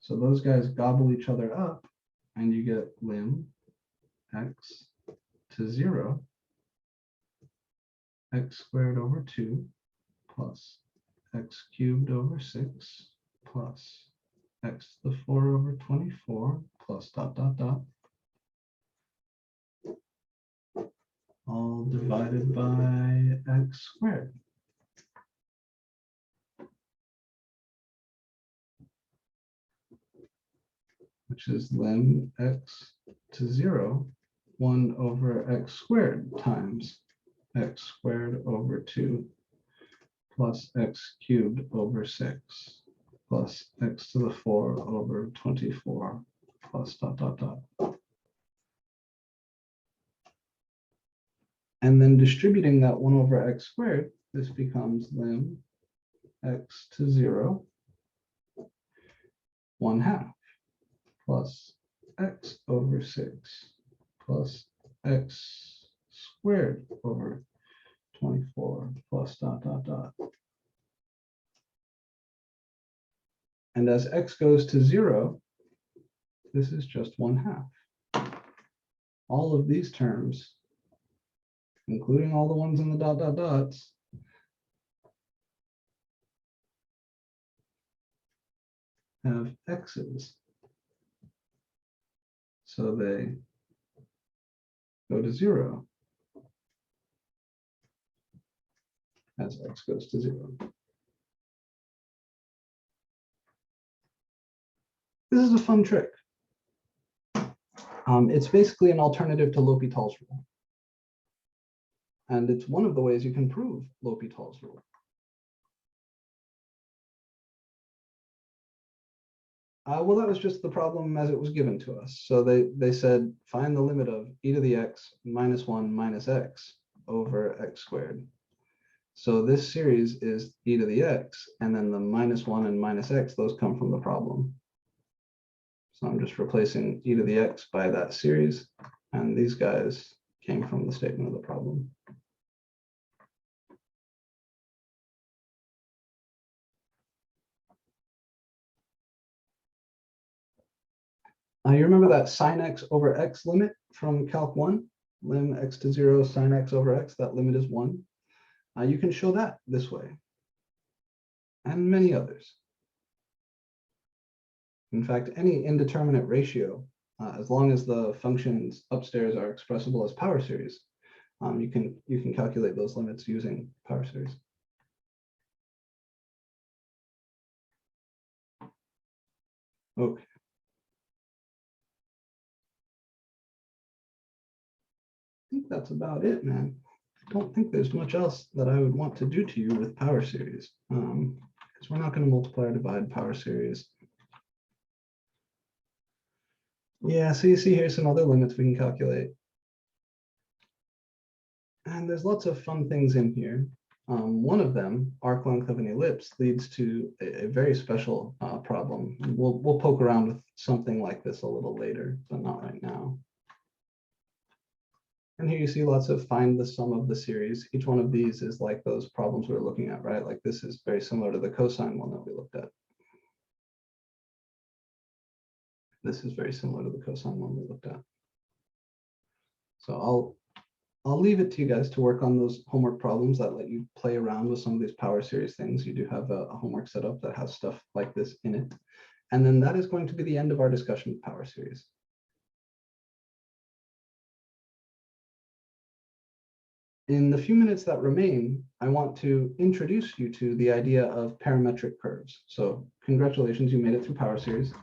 So those guys gobble each other up and you get lim x to 0, x squared over 2 plus x cubed over 6 plus x to the 4 over 24 plus dot dot dot, all divided by x squared. Which is lim x to 0, 1 over x squared times x squared over 2 plus x cubed over 6 plus x to the 4 over 24 plus dot dot dot. And then distributing that 1 over x squared, this becomes lim x to 0, 1/2 plus x over 6 plus x squared over 24 plus ... And as x goes to 0, this is just 1/2. All of these terms, including all the ones in the ... dots, have x's. So they go to 0 as x goes to 0. This is a fun trick. It's basically an alternative to L'Hopital's rule. And it's one of the ways you can prove L'Hopital's rule. Well, that was just the problem as it was given to us. So they said, find the limit of e to the x minus 1 minus x over x squared. So this series is e to the x, and then the minus 1 and minus x, those come from the problem. So I'm just replacing e to the x by that series, and these guys came from the statement of the problem. You remember that sine x over x limit from Calc 1? Lim x to 0 sine x over x, that limit is 1. You can show that this way, and many others. In fact, any indeterminate ratio, as long as the functions upstairs are expressible as power series, you can calculate those limits using power series. Okay. I think that's about it, man. I don't think there's much else that I would want to do to you with power series, because we're not going to multiply or divide power series. Yeah, so you see here some other limits we can calculate. And there's lots of fun things in here. One of them, arc length of an ellipse, leads to a very special problem. We'll poke around with something like this a little later, but not right now. And here you see lots of find the sum of the series. Each one of these is like those problems we were looking at, right? Like this is very similar to the cosine one that we looked at. This is very similar to the cosine one we looked at. So I'll leave it to you guys to work on those homework problems that let you play around with some of these power series things. You do have a homework set up that has stuff like this in it. And then that is going to be the end of our discussion of power series. In the few minutes that remain, I want to introduce you to the idea of parametric curves. So congratulations, you made it through power series.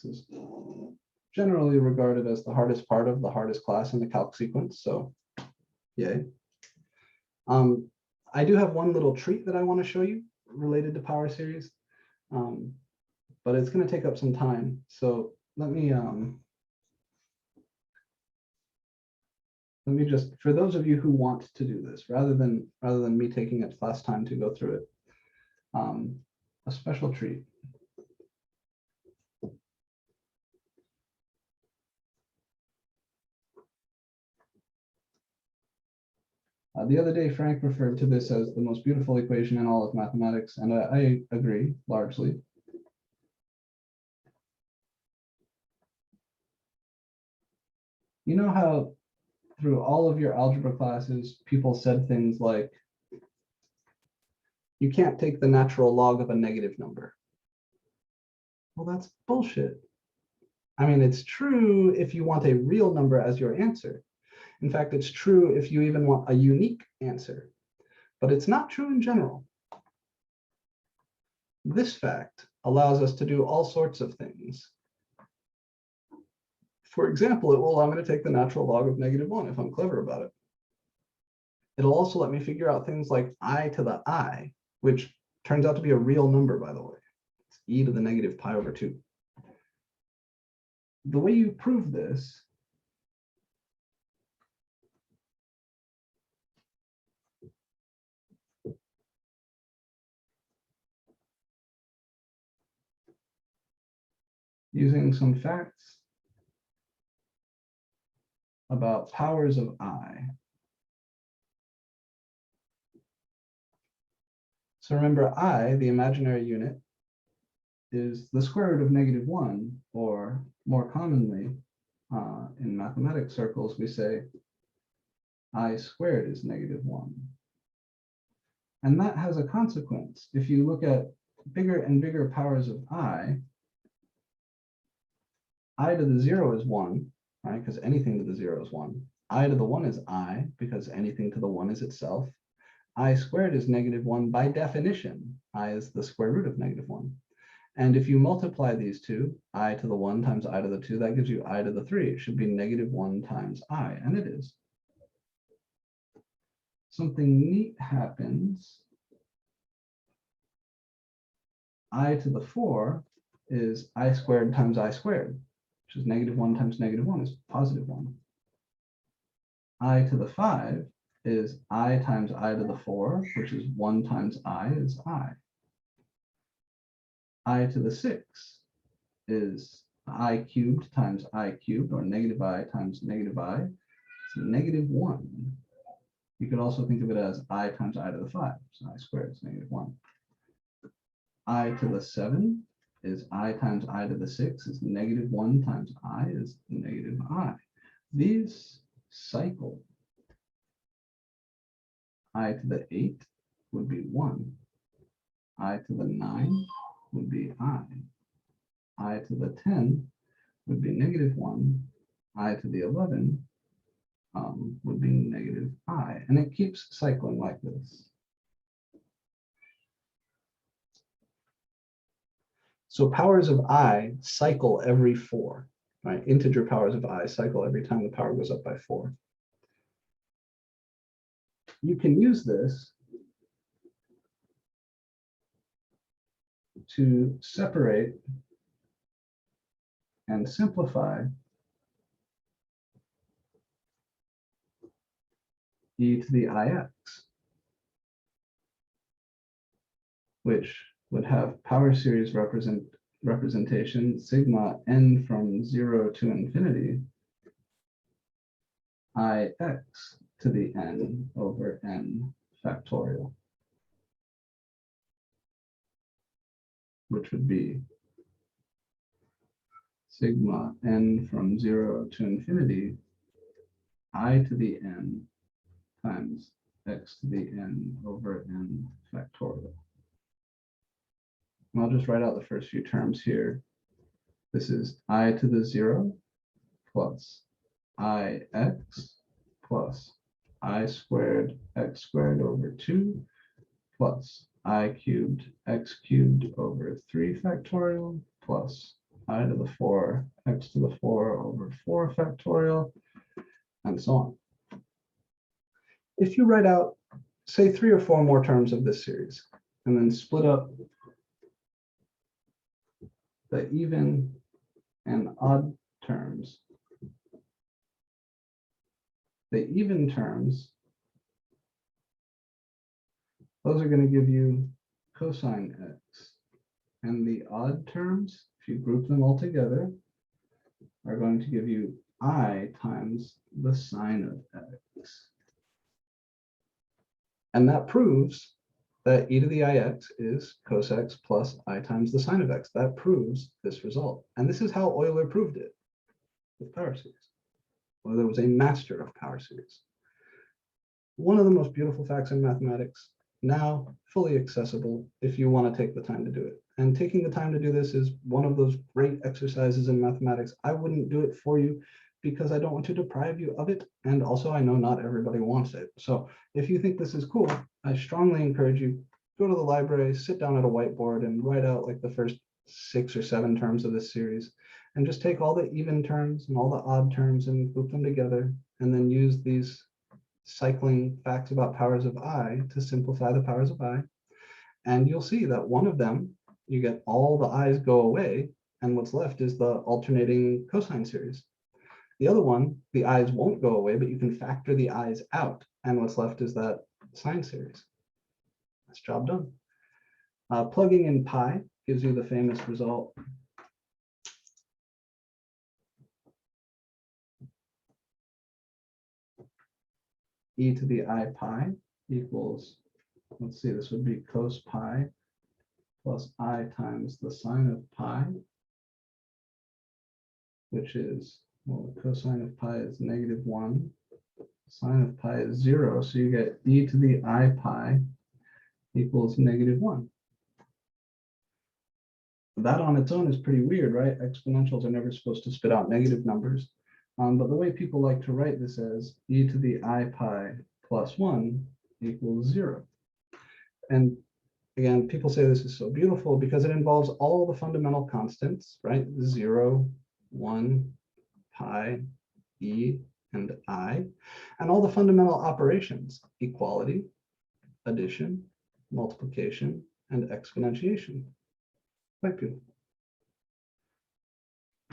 This is generally regarded as the hardest part of the hardest class in the calc sequence, so yay. I do have one little treat that I want to show you related to power series, but it's going to take up some time. So let me just, for those of you who want to do this, rather than me taking up class time to go through it, a special treat. The other day, Frank referred to this as the most beautiful equation in all of mathematics, and I agree largely. You know how through all of your algebra classes, people said things like, you can't take the natural log of a negative number. Well, that's bullshit. I mean, it's true if you want a real number as your answer. In fact, it's true if you even want a unique answer, but it's not true in general. This fact allows us to do all sorts of things. For example, it will allow me to take the natural log of -1 if I'm clever about it. It'll also let me figure out things like I to the I, which turns out to be a real number, by the way. It's e to the -pi/2. the way you prove this using some facts about powers of I. So remember, I, the imaginary unit, is the square root of -1, or more commonly, in mathematics circles, we say I squared is -1. And that has a consequence. If you look at bigger and bigger powers of I to the 0 is 1, right? Because anything to the 0 is 1. I to the 1 is I, because anything to the 1 is itself. I squared is -1 by definition. I is the square root of -1. And if you multiply these two, I to the 1 times I to the 2, that gives you I to the 3. It should be -1 times I, and it is. Something neat happens. I to the 4 is I squared times I squared, which is -1 times -1 is +1. I to the 5 is I times I to the 4, which is 1 times I is I. I to the 6 is I cubed times I cubed, or -I times -I. It's -1. You could also think of it as I times I to the 5. So I squared is -1. I to the 7 is I times I to the 6 is -1 times I is -I. These cycle. I to the 8 would be 1. I to the 9 would be I to the 10 would be -1. I to the 11 would be -I. And it keeps cycling like this. So powers of I cycle every 4, right? Integer powers of I cycle every time the power goes up by 4. You can use this to separate and simplify e to the ix, which would have power series representation sigma n from 0 to infinity ix to the n over n factorial, which would be sigma n from 0 to infinity I to the n times x to the n over n factorial. And I'll just write out the first few terms here. This is I to the 0 plus ix plus I squared x squared over 2 plus I cubed x cubed over 3 factorial plus I to the 4 x to the 4 over 4 factorial, and so on. If you write out, say, 3 or 4 more terms of this series, and then split up the even and odd terms, the even terms, those are going to give you cosine x. And the odd terms, if you group them all together, are going to give you I times the sine of x. And that proves that e to the ix is cos x plus I times the sine of x. That proves this result. And this is how Euler proved it with power series. Euler was a master of power series. One of the most beautiful facts in mathematics, now fully accessible if you want to take the time to do it. And taking the time to do this is one of those great exercises in mathematics. I wouldn't do it for you because I don't want to deprive you of it. And also I know not everybody wants it. So if you think this is cool, I strongly encourage you, go to the library, sit down at a whiteboard and write out like the first 6 or 7 terms of this series, and just take all the even terms and all the odd terms and group them together, and then use these cycling facts about powers of I to simplify the powers of I. And you'll see that one of them, you get all the i's go away, and what's left is the alternating cosine series. The other one, the i's won't go away, but you can factor the i's out, and what's left is that sine series. That's job done. Plugging in pi gives you the famous result. E to the I pi equals, let's see, this would be cos pi plus I times the sine of pi, which is, well, the cosine of pi is -1, sine of pi is 0, so you get e to the I pi equals -1. That on its own is pretty weird, right? Exponentials are never supposed to spit out negative numbers. But the way people like to write this as e to the I pi plus 1 equals 0. And again, people say this is so beautiful because it involves all the fundamental constants, right? 0, 1, pi, e, and I, and all the fundamental operations, equality, addition, multiplication, and exponentiation. Quite beautiful.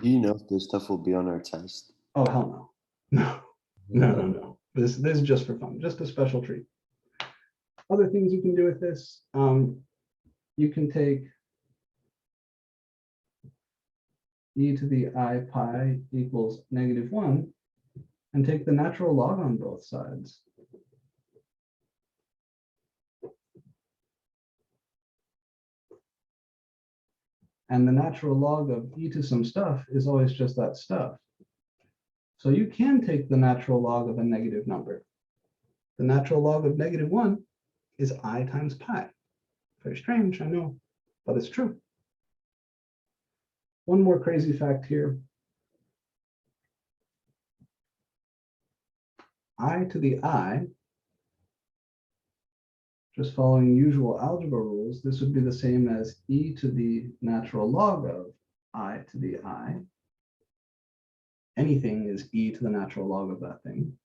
Do you know if this stuff will be on our test? Oh, hell no. No. This is just for fun, just a special treat. Other things you can do with this, you can take e to the I pi equals -1 and take the natural log on both sides. And the natural log of e to some stuff is always just that stuff. So you can take the natural log of a negative number. The natural log of -1 is I times pi. Very strange, I know, but it's true. One more crazy fact here. I to the I, just following usual algebra rules, this would be the same as e to the natural log of I to the I. Anything is e to the natural log of that thing,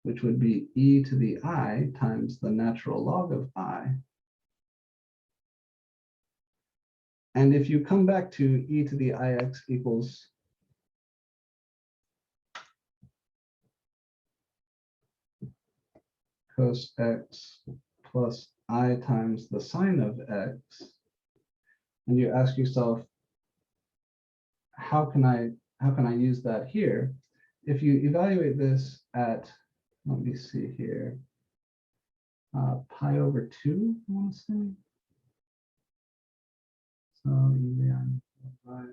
which would be e to the I times the natural log of I. And if you come back to e to the ix equals cos x plus I times the sine of x, and you ask yourself, how can I use that here? If you evaluate this at, let me see here, pi over 2, I want to say. So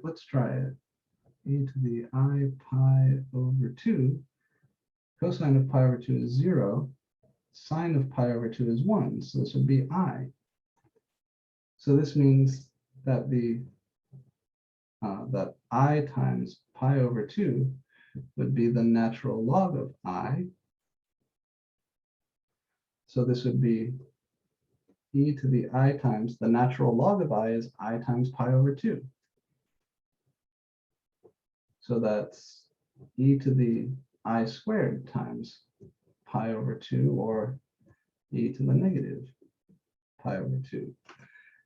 let's try it. E to the I pi over 2. Cosine of pi over 2 is 0. Sine of pi over 2 is 1. So this would be I. So this means that that I times pi over 2 would be the natural log of I. So this would be e to the I times the natural log of I is I times pi over 2. So that's e to the I squared times pi over 2, or e to the negative pi over 2.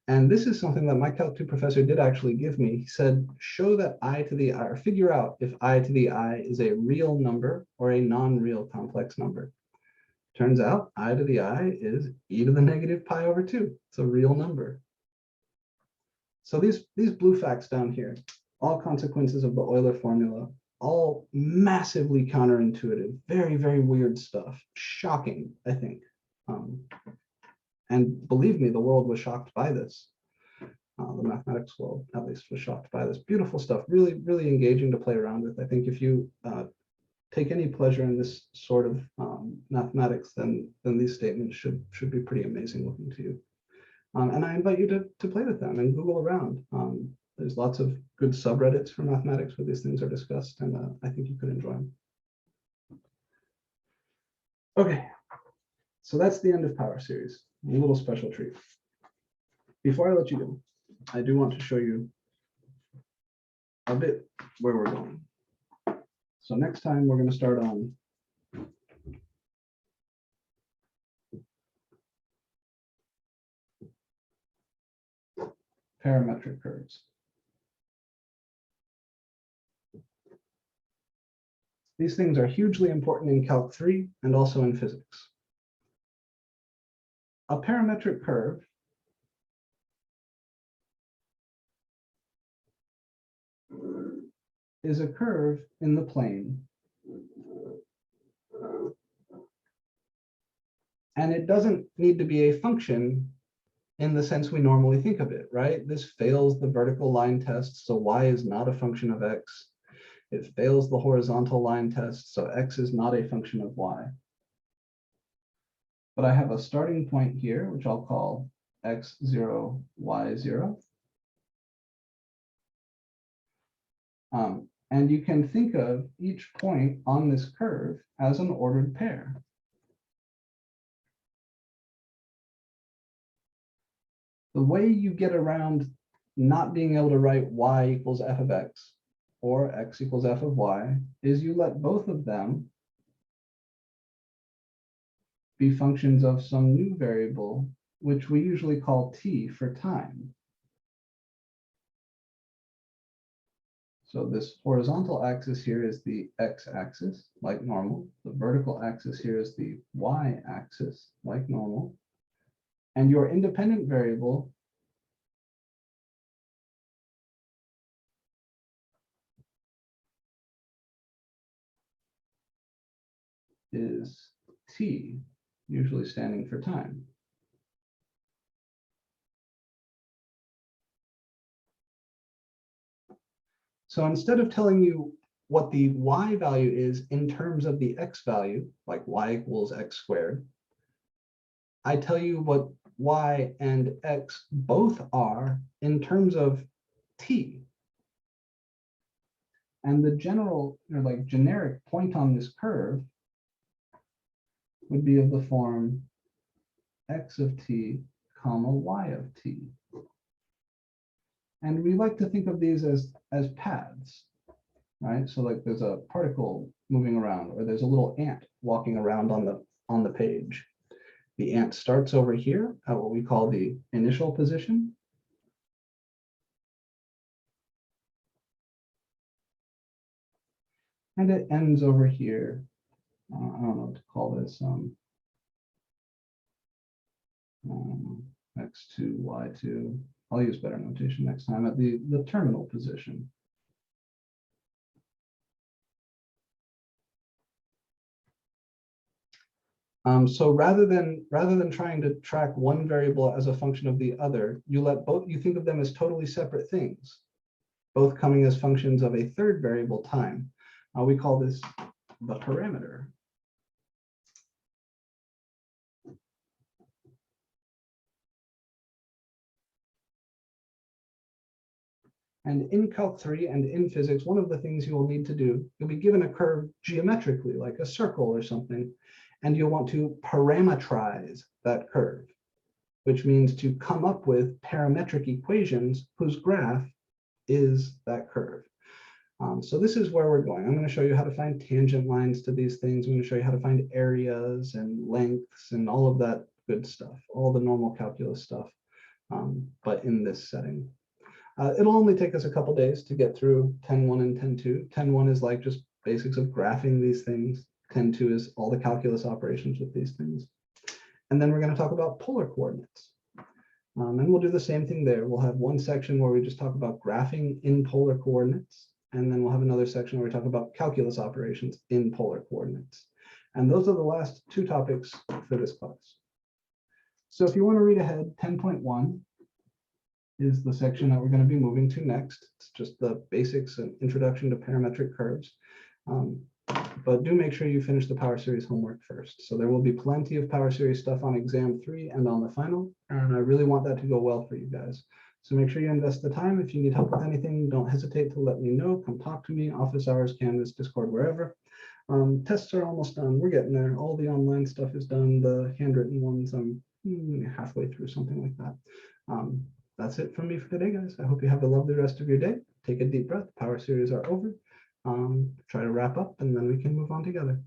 And this is something that my Calc 2 professor did actually give me. He said, show that I to the I, or figure out if I to the I is a real number or a non-real complex number. Turns out I to the I is e to the negative pi over 2. It's a real number. So these blue facts down here, all consequences of the Euler formula, all massively counterintuitive, very, very weird stuff. Shocking, I think. And believe me, the world was shocked by this. The mathematics world, at least, was shocked by this. Beautiful stuff, really, really engaging to play around with. I think if you take any pleasure in this sort of mathematics, then these statements should be pretty amazing looking to you. And I invite you to play with them and Google around. There's lots of good subreddits for mathematics where these things are discussed, and I think you could enjoy them. Okay, so that's the end of power series. A little special treat. Before I let you go, I do want to show you a bit where we're going. So next time we're going to start on parametric curves. These things are hugely important in Calc 3 and also in physics. A parametric curve is a curve in the plane, and it doesn't need to be a function in the sense we normally think of it, right? This fails the vertical line test, so y is not a function of x. It fails the horizontal line test, so x is not a function of y. But I have a starting point here, which I'll call x0, y0. And you can think of each point on this curve as an ordered pair. The way you get around not being able to write y equals f of x or x equals f of y is you let both of them be functions of some new variable, which we usually call t for time. So this horizontal axis here is the x-axis, like normal. The vertical axis here is the y-axis, like normal. And your independent variable is t, usually standing for time. So instead of telling you what the y value is in terms of the x value, like y equals x squared, I tell you what y and x both are in terms of t. And the general, or like generic point on this curve would be of the form x of t, comma, y of t. And we like to think of these as paths, right? So like there's a particle moving around, or there's a little ant walking around on the page. The ant starts over here at what we call the initial position. And it ends over here. I don't know what to call this. X2, Y2. I'll use better notation next time at the terminal position. So rather than trying to track one variable as a function of the other, you think of them as totally separate things, both coming as functions of a third variable, time. We call this the parameter. And in Calc 3 and in physics, one of the things you will need to do, you'll be given a curve geometrically, like a circle or something, and you'll want to parametrize that curve, which means to come up with parametric equations whose graph is that curve. So this is where we're going. I'm going to show you how to find tangent lines to these things. I'm going to show you how to find areas and lengths and all of that good stuff, all the normal calculus stuff, but in this setting. It'll only take us a couple days to get through 10.1 and 10.2. 10.1 is like just basics of graphing these things. 10.2 is all the calculus operations with these things. And then we're going to talk about polar coordinates. And we'll do the same thing there. We'll have one section where we just talk about graphing in polar coordinates. And then we'll have another section where we talk about calculus operations in polar coordinates. And those are the last two topics for this class. So if you want to read ahead, 10.1 is the section that we're going to be moving to next. It's just the basics and introduction to parametric curves. But do make sure you finish the power series homework first. So there will be plenty of power series stuff on exam 3 and on the final. And I really want that to go well for you guys. So make sure you invest the time. If you need help with anything, don't hesitate to let me know. Come talk to me, office hours, Canvas, Discord, wherever. Tests are almost done. We're getting there. All the online stuff is done. The handwritten ones, I'm halfway through, something like that. That's it from me for today, guys. I hope you have a lovely rest of your day. Take a deep breath. Power series are over. Try to wrap up, and then we can move on together.